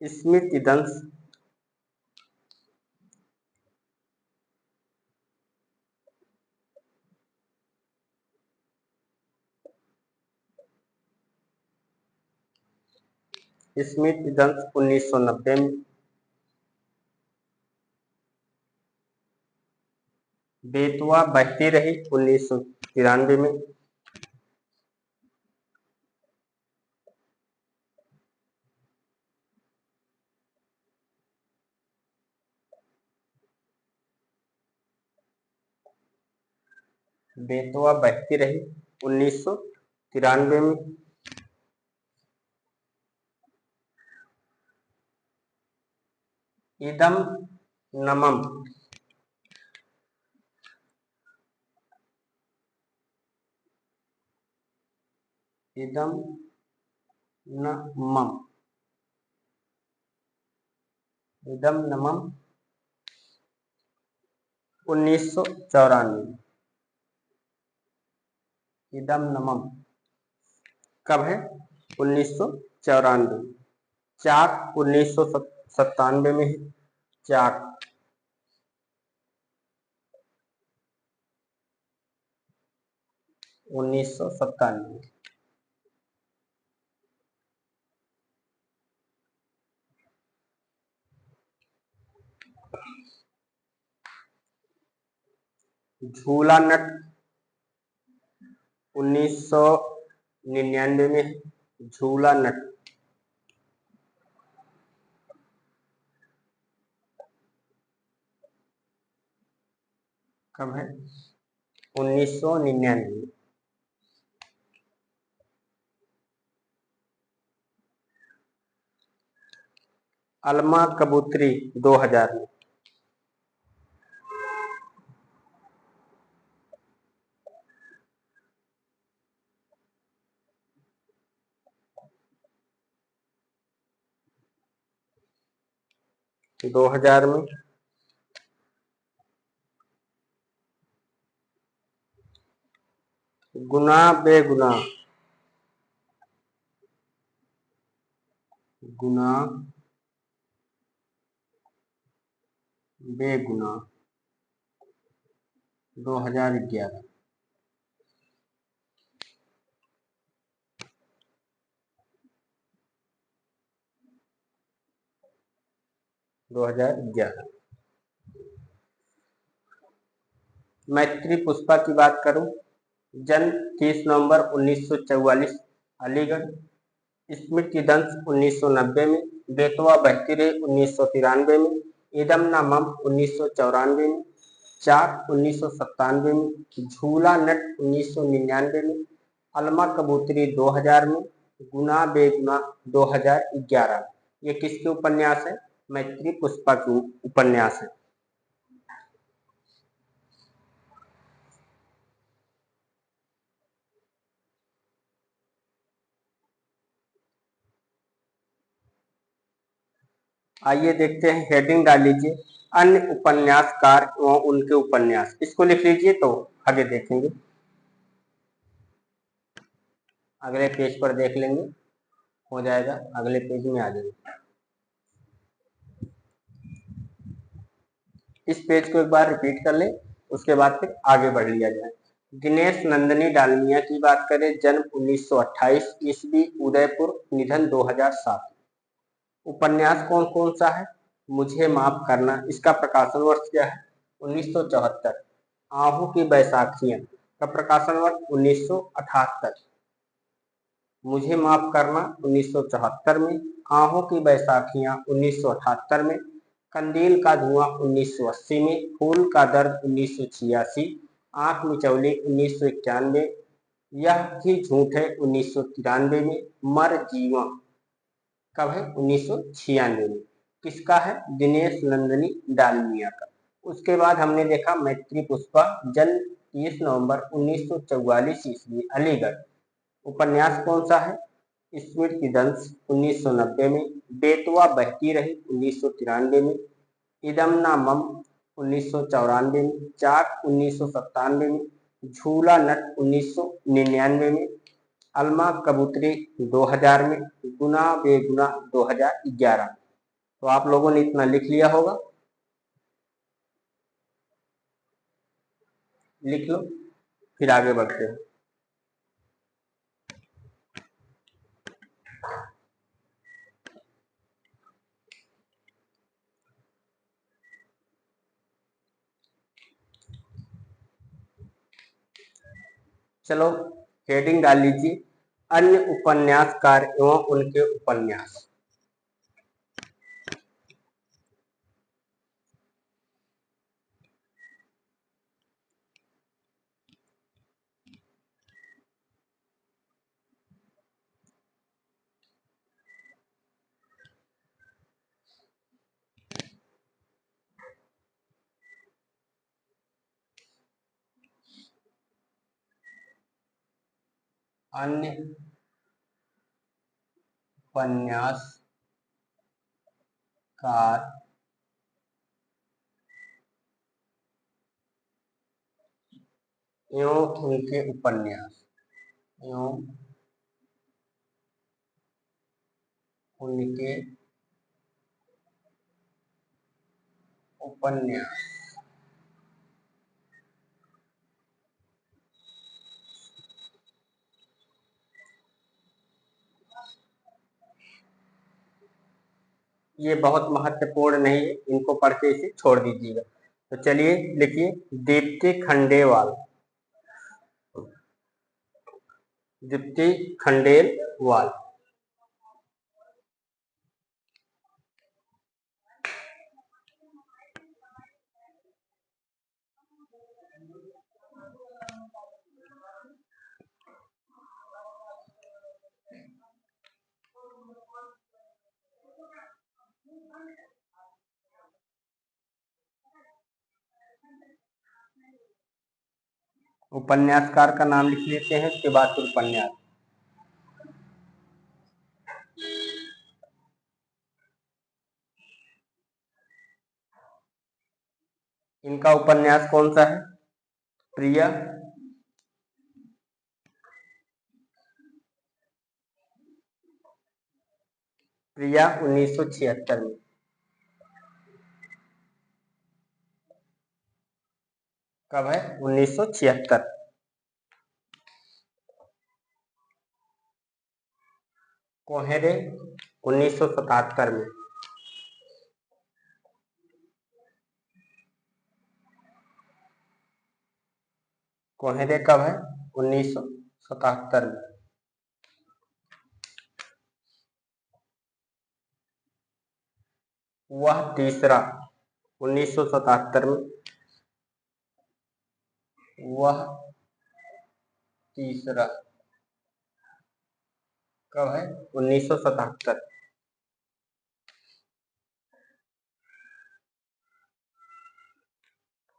स्मृति दंश। स्मृति दंश 1990 में। बेतवा बहती रही 1993 में। बेतवा बहती रही 1993 में। इदम नमम इदम नमम इदम नमम 1994। इदम नमम कब है? 1994। चाक 1997 में है। चाक 1997। झूला नट 1999 में है। झूला नट कब है? 1999। अलमा कबूतरी 2000 में। 2000 में। गुना बेगुना गुना बेगुना 2011। 2011। मैत्री पुष्पा की बात करूं, जन्म 30 नवंबर 1944 अलीगढ़। स्मृति दंश 1990 में। बेतवा बहती रही 1993 में। इदम नामम 1994 में। चाक 1997 में। झूला नट 1999 में। अलमा कबूतरी 2000 में। गुना बेगुना 2011। ये किसके उपन्यास है? मैत्री पुष्पा के उपन्यास है। आइए देखते हैं, हेडिंग डाल लीजिए अन्य उपन्यासकार एवं उनके उपन्यास। इसको लिख लीजिए तो आगे देखेंगे। अगले पेज पर देख लेंगे, हो जाएगा, अगले पेज में आ जाएगा। इस पेज को एक बार रिपीट कर ले, उसके बाद फिर आगे बढ़ लिया जाए। दिनेश नंदिनी डालमिया की बात करें, जन्म 1928 ईस्वी, उदयपुर, निधन 2007। उपन्यास कौन कौन सा है? मुझे माफ करना, इसका प्रकाशन वर्ष क्या है? 1974। आहू की बैसाखियां का प्रकाशन वर्ष 1978। मुझे माफ करना 1974 में। आहों की बैसाखियां 1978 में। कंदील का धुआं 1980 में। फूल का दर्द 1986। आंख मिचौली 1991। यह भी झूठ है 1993 में। मर जीवा कब है? 1996 में। किसका है? दिनेश नंदिनी डालमिया का। उसके बाद हमने देखा मैत्री पुष्पा, जन्म 30 नवंबर 1944 ईस्वी, अलीगढ़। उपन्यास कौन सा है? स्मृति दंश 1990 में। बेतवा बहती रही 1993 में। इदम नामम 1994 में। चाक 1997 में। झूला नट 1999 में। अलमा कबूतरी 2000 में। गुना बेगुना 2011। तो आप लोगों ने इतना लिख लिया होगा, लिख लो, फिर आगे बढ़ते हैं। चलो हेडिंग डाल लीजिए, अन्य उपन्यासकार एवं उनके उपन्यास। अन्य उपन्यासकार एवं उनके उपन्यास एवं उनके उपन्यास। ये बहुत महत्वपूर्ण नहीं है, इनको पढ़ के इसे छोड़ दीजिएगा। तो चलिए लिखिए, दीप्ति खंडेलवाल। दीप्ति खंडेलवाल। उपन्यासकार का नाम लिख लेते हैं, उसके बाद फिर उपन्यास। इनका उपन्यास कौन सा है? प्रिया। प्रिया 1976 में। कब है? 1976। कोहरे 1977 में। कोहरे कब है? 1977 में। वह तीसरा 1977 में। वह तीसरा कब है? 1977।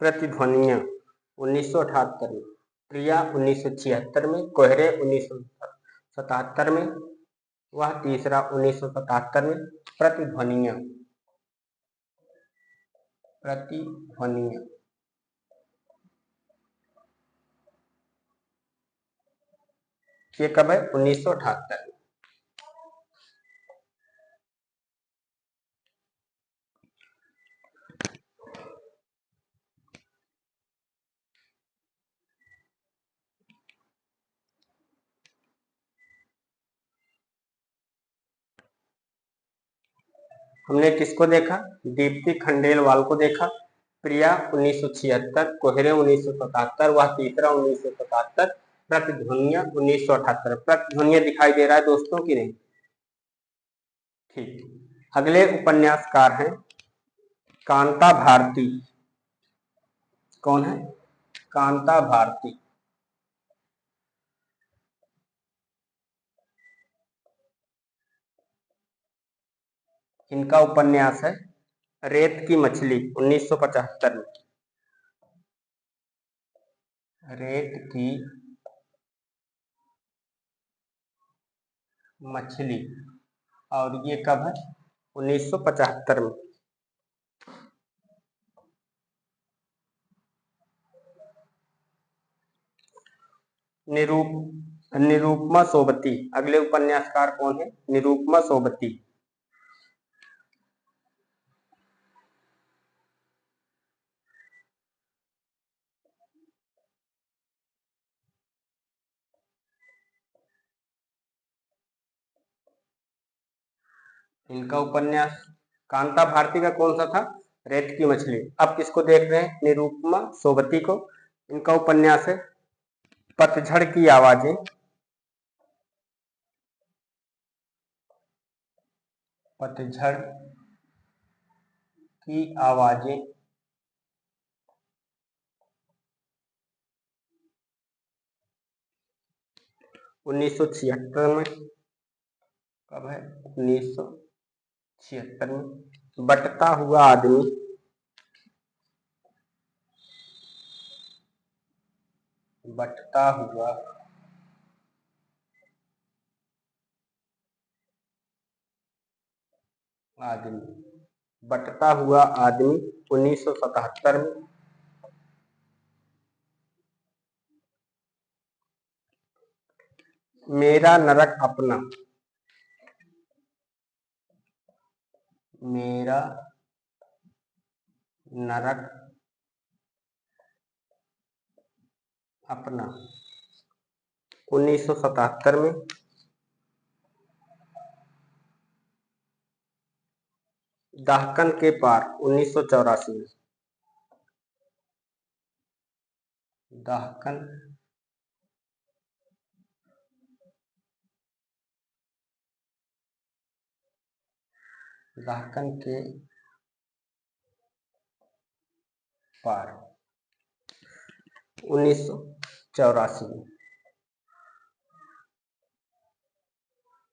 प्रतिध्वनियां 1978 में। प्रिया 1976 में। कोहरे 1977 में। वह तीसरा 1977 में। प्रतिध्वनियां। प्रतिध्वनियां ये कब है? 1978 में। हमने किसको देखा? दीप्ति खंडेलवाल को देखा। प्रिया 1976, कोहरे 1977, वह तीसरा 1977, प्रतिध्वनियां 1978। प्रतिध्वनियां दिखाई दे रहा है दोस्तों की नहीं? ठीक। अगले उपन्यासकार हैं कांता भारती। कौन है? कांता भारती। इनका उपन्यास है रेत की मछली 1975 में। रेत की मछली, और ये कब है? 1975 में। निरूपमा सोबती। अगले उपन्यासकार कौन है? निरूपमा सोबती। इनका उपन्यास कांता भारती का कौन सा था? रेत की मछली। अब किसको देख रहे हैं? निरूपमा सोबती को। इनका उपन्यास है पतझड़ की आवाजें, पतझड़ की आवाजें 1976 में। कब है? 1976 में। बंटता हुआ आदमी, बंटता हुआ आदमी, बंटता हुआ आदमी 1977 में। मेरा नरक अपना, मेरा नरक अपना 1977 में। दहकन के पार 1984 में। दहकन दहकन के पार 1984 में।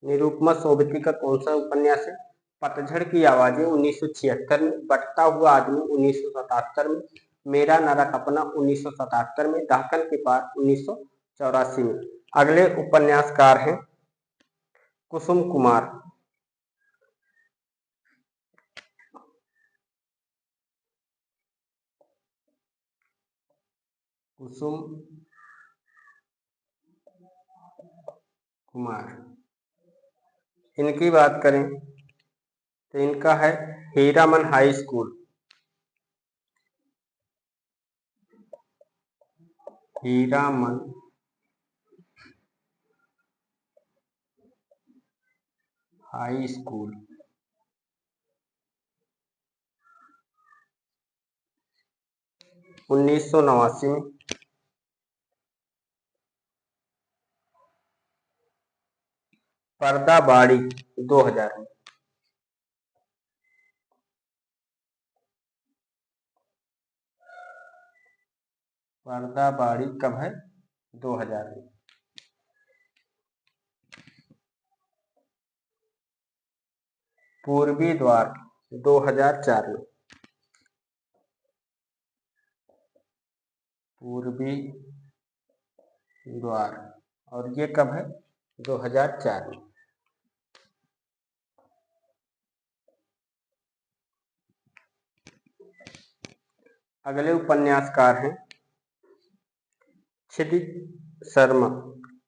निरुपमा सोबती का कौन सा उपन्यास है? पतझड़ की आवाजें 1976 में, बंटता हुआ आदमी 1977 में, मेरा नरक अपना 1977 में, दहकन के पार 1984 में। अगले उपन्यासकार हैं कुसुम कुमार। कुसुम कुमार, इनकी बात करें तो इनका है Hiraman high school. Hiraman high school 1989 में। पर्दाबाड़ी 2000 में। पर्दाबाड़ी कब है? 2000 में। पूर्वी द्वार 2004 में। पूर्वी द्वार, और ये कब है? 2004 में। अगले उपन्यासकार हैं क्षितिज शर्मा।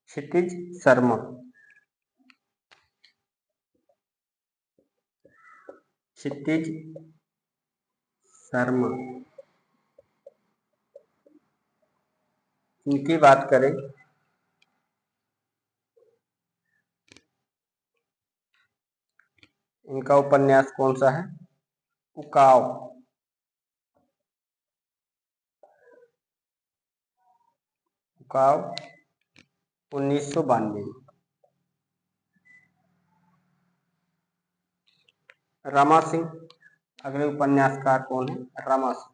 क्षितिज शर्मा, क्षितिज शर्मा, इनकी बात करें इनका उपन्यास कौन सा है? उकाव। उकाव 1992 में। रमा सिंह, अगले उपन्यासकार कौन है? रमा सिंह।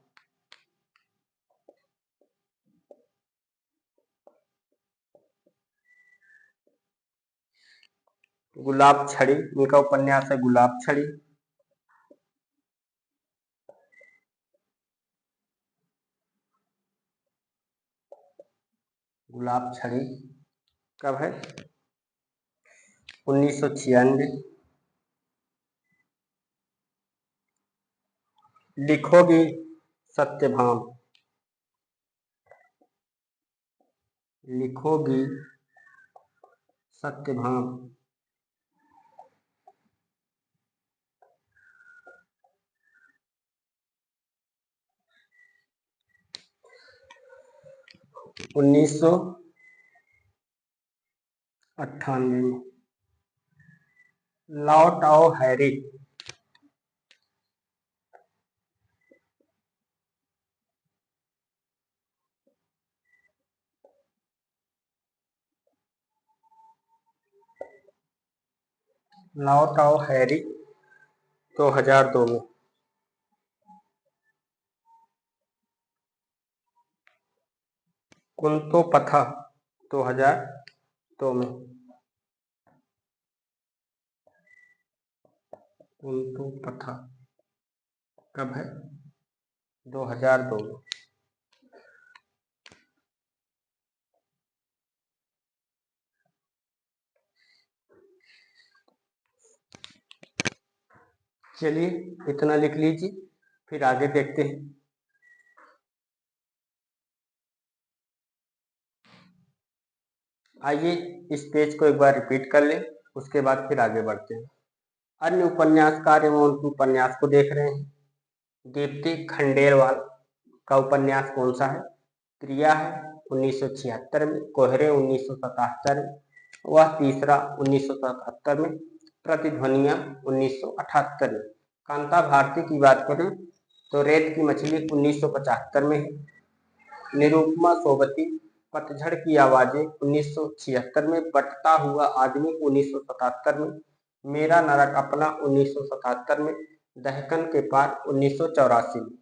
गुलाब छड़ी, इनका उपन्यास है गुलाब छड़ी। गुलाब छड़ी कब है? 1996। लिखोगी सत्यभाम, लिखोगी सत्यभाम 1998 में। लौट आओ हैरी, लौट आओ हैरी 2002 में। कुंतो पथा 2002 में। कुंतो पथा कब है? 2002 में। चलिए इतना लिख लीजिए, फिर आगे देखते हैं। आइए इस पेज को एक बार रिपीट कर लें, उसके बाद फिर आगे बढ़ते हैं। अन्य उपन्यासकार एवं उनके उपन्यास को देख रहे हैं। दीप्ति खंडेलवाल का उपन्यास कौन सा है? प्रिया है 1976 में, कोहरे 1977 में, वह तीसरा 1977 में, प्रतिध्वनियां 1978 में। कांता भारती की बात करें तो रेत की मछली 1975 में है। निरुपमा सोबती पतझड़ की आवाजें 1976 में, बटता हुआ आदमी 1977 में, मेरा नरक अपना 1977 में, दहकन के पार 1984 में।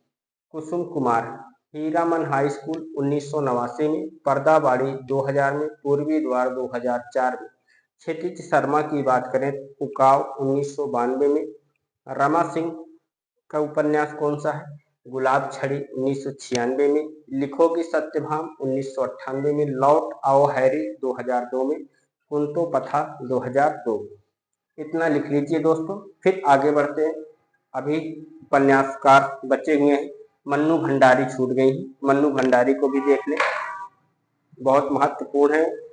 कुसुम कुमार हीरामन हाई स्कूल 1989 में, पर्दाबाड़ी 2000 में, पूर्वी द्वार 2004 में। क्षितिज शर्मा की बात करें तो उकाव 1992 में। रमा सिंह का उपन्यास कौन सा है? गुलाब छड़ी 1996 में, लिखोगी सत्यभाम 1998 में, लौट आओ हैरी 2002 में, कुंतो पथा 2002 में। इतना लिख लीजिए दोस्तों, फिर आगे बढ़ते हैं। अभी उपन्यासकार बचे हुए हैं, मन्नू भंडारी छूट गई हैं, मन्नू भंडारी को भी देख लें, बहुत महत्वपूर्ण है।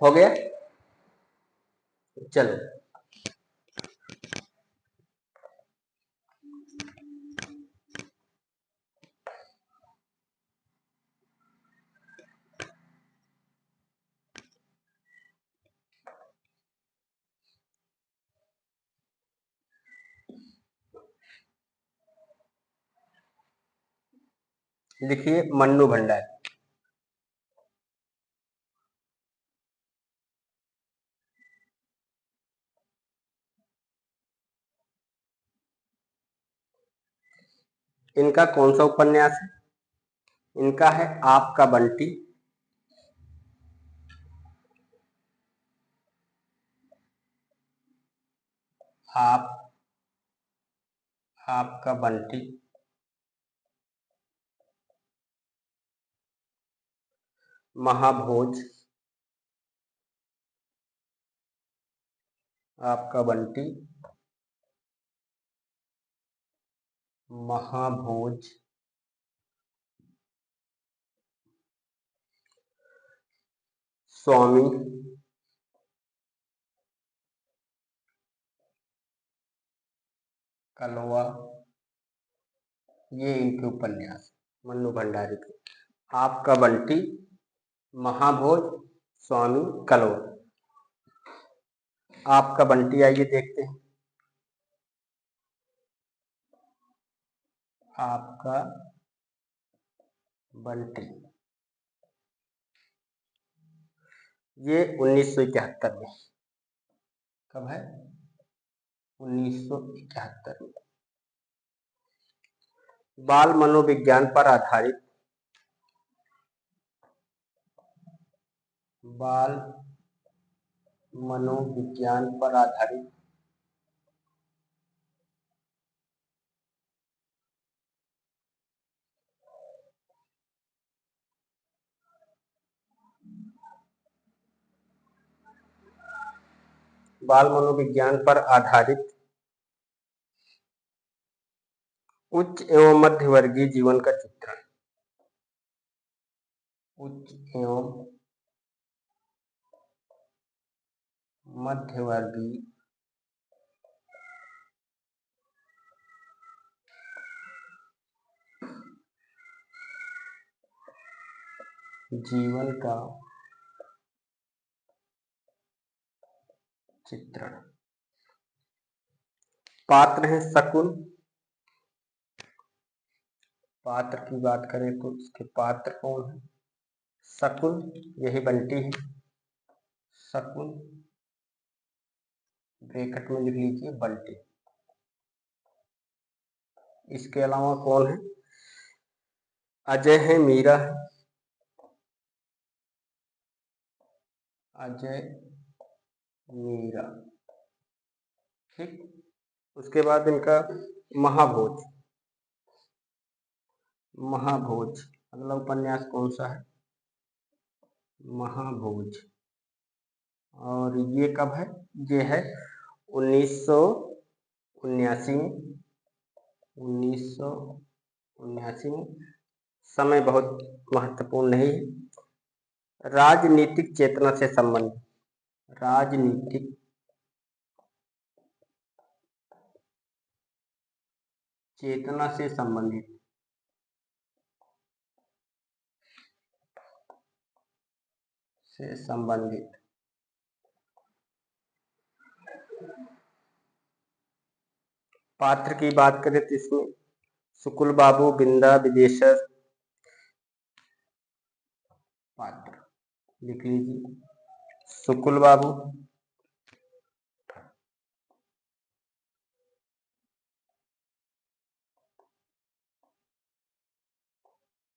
हो गया? चलो लिखिए मन्नू भंडारी। इनका कौन सा उपन्यास है? इनका है आपका बंटी। आप आपका बंटी, महाभोज, आपका बंटी, महाभोज, स्वामी, कलवा, ये इनके उपन्यास मन्नू भंडारी के। आपका बंटी, महाभोज, स्वामी, कलवा। आपका बंटी आइए देखते हैं। आपका बंटी ये 1971 में। कब है? 1971 में। बाल मनोविज्ञान पर आधारित, बाल मनोविज्ञान पर आधारित बाल मनोविज्ञान पर आधारित उच्च एवं मध्य वर्गीय जीवन का चित्रण। उच्च एवं मध्य वर्गीय जीवन का चित्रण। पात्र हैं शकुन, पात्र की बात करें तो इसके पात्र कौन है? शकुन, यही बंटी है। शकुन, ब्रैकेट में लिख लीजिए बंटी। इसके अलावा कौन है? अजय है, मीरा है। अजय, मीरा, ठीक। उसके बाद इनका महाभोज। महाभोज, अगला उपन्यास कौन सा है? महाभोज। और ये कब है? ये है 1979 में। 1979 में। समय बहुत महत्वपूर्ण नहीं है। राजनीतिक चेतना से संबंधित। राजनीतिक चेतना से संबंधित। पात्र की बात करें तो इसमें शुक्ल बाबू, बिंदा, विदेशर पात्र लिख लीजिए। शुक्ल बाबू,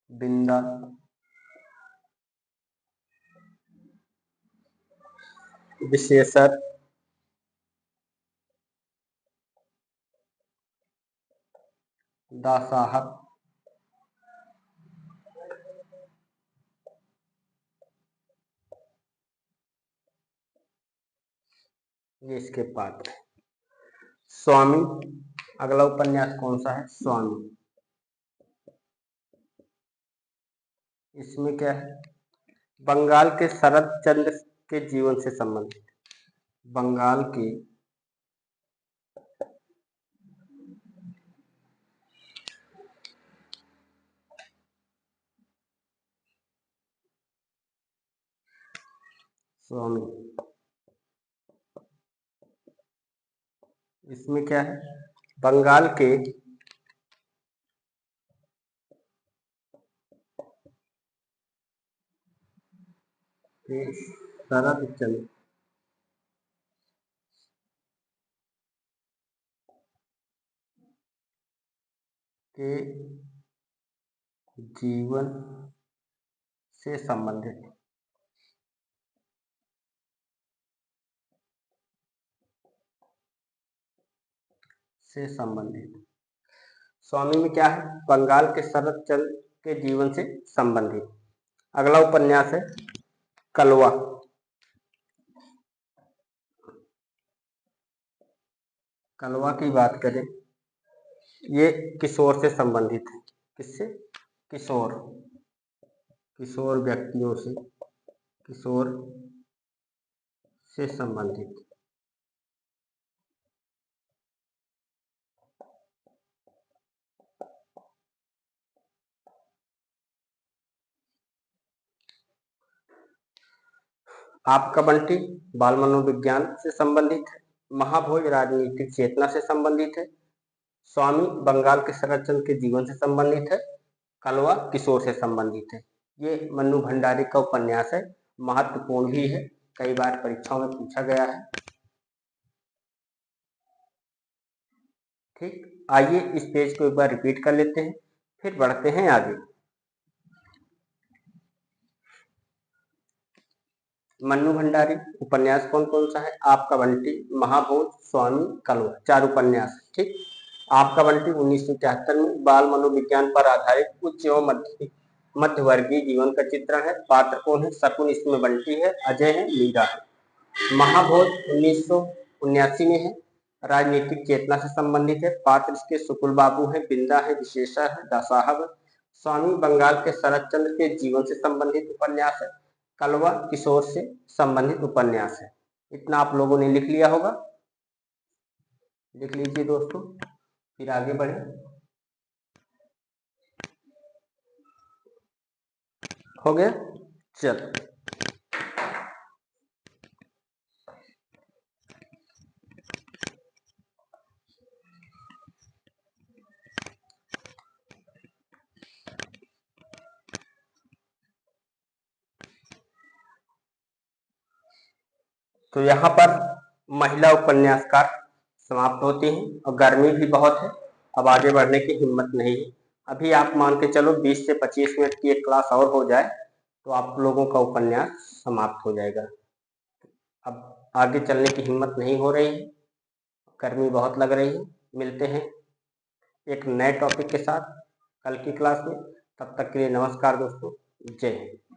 बिंदा, विशेषर, दा साहब, ये इसके पात्र। स्वामी, अगला उपन्यास कौन सा है? स्वामी। इसमें क्या है? बंगाल के शरद चंद्र के जीवन से संबंधित। बंगाल के स्वामी, इसमें क्या है? बंगाल के शरद चंद्र के जीवन से संबंधित। स्वामी में क्या है? बंगाल के शरद चंद्र के जीवन से संबंधित। अगला उपन्यास है कलवा। कलवा की बात करें, ये किशोर से संबंधित है। किससे? किशोर, किशोर व्यक्तियों से, किशोर से संबंधित। आपका बंटी बाल मनोविज्ञान से संबंधित है। महाभोज राजनीतिक चेतना से संबंधित है। स्वामी बंगाल के शरद चंद्र के जीवन से संबंधित है। कलवा किशोर से संबंधित है। ये मन्नू भंडारी का उपन्यास है, महत्वपूर्ण भी है, कई बार परीक्षाओं में पूछा गया है। ठीक, आइए इस पेज को एक बार रिपीट कर लेते हैं, फिर बढ़ते हैं आगे। मन्नू भंडारी उपन्यास कौन कौन सा है? आपका बंटी, महाभोज, स्वामी, कलवा, 4 उपन्यास। ठीक, आपका बंटी 1973 में बाल मनोविज्ञान पर आधारित उच्च एवं मध्य वर्गीय जीवन का चित्रण है। पात्र कौन है? शकुन इसमें बंटी है, अजय है, मीरा है। महाभोज 1979 में है, राजनीतिक चेतना से संबंधित है। पात्र इसके शुक्ल बाबू है, बिंदा है, विशेषा है, दासाहब है। स्वामी बंगाल के शरद चंद्र के जीवन से संबंधित उपन्यास है। कलवा किशोर से संबंधित उपन्यास है। इतना आप लोगों ने लिख लिया होगा, लिख लीजिए दोस्तों, फिर आगे बढ़े। हो गया? चलो, तो यहाँ पर महिला उपन्यासकार समाप्त होती हैं और गर्मी भी बहुत है, अब आगे बढ़ने की हिम्मत नहीं है। अभी आप मान के चलो 20 से 25 मिनट की एक क्लास और हो जाए तो आप लोगों का उपन्यास समाप्त हो जाएगा। अब आगे चलने की हिम्मत नहीं हो रही है, गर्मी बहुत लग रही है। मिलते हैं एक नए टॉपिक के साथ कल की क्लास में। तब तक के लिए नमस्कार दोस्तों, जय हिंद।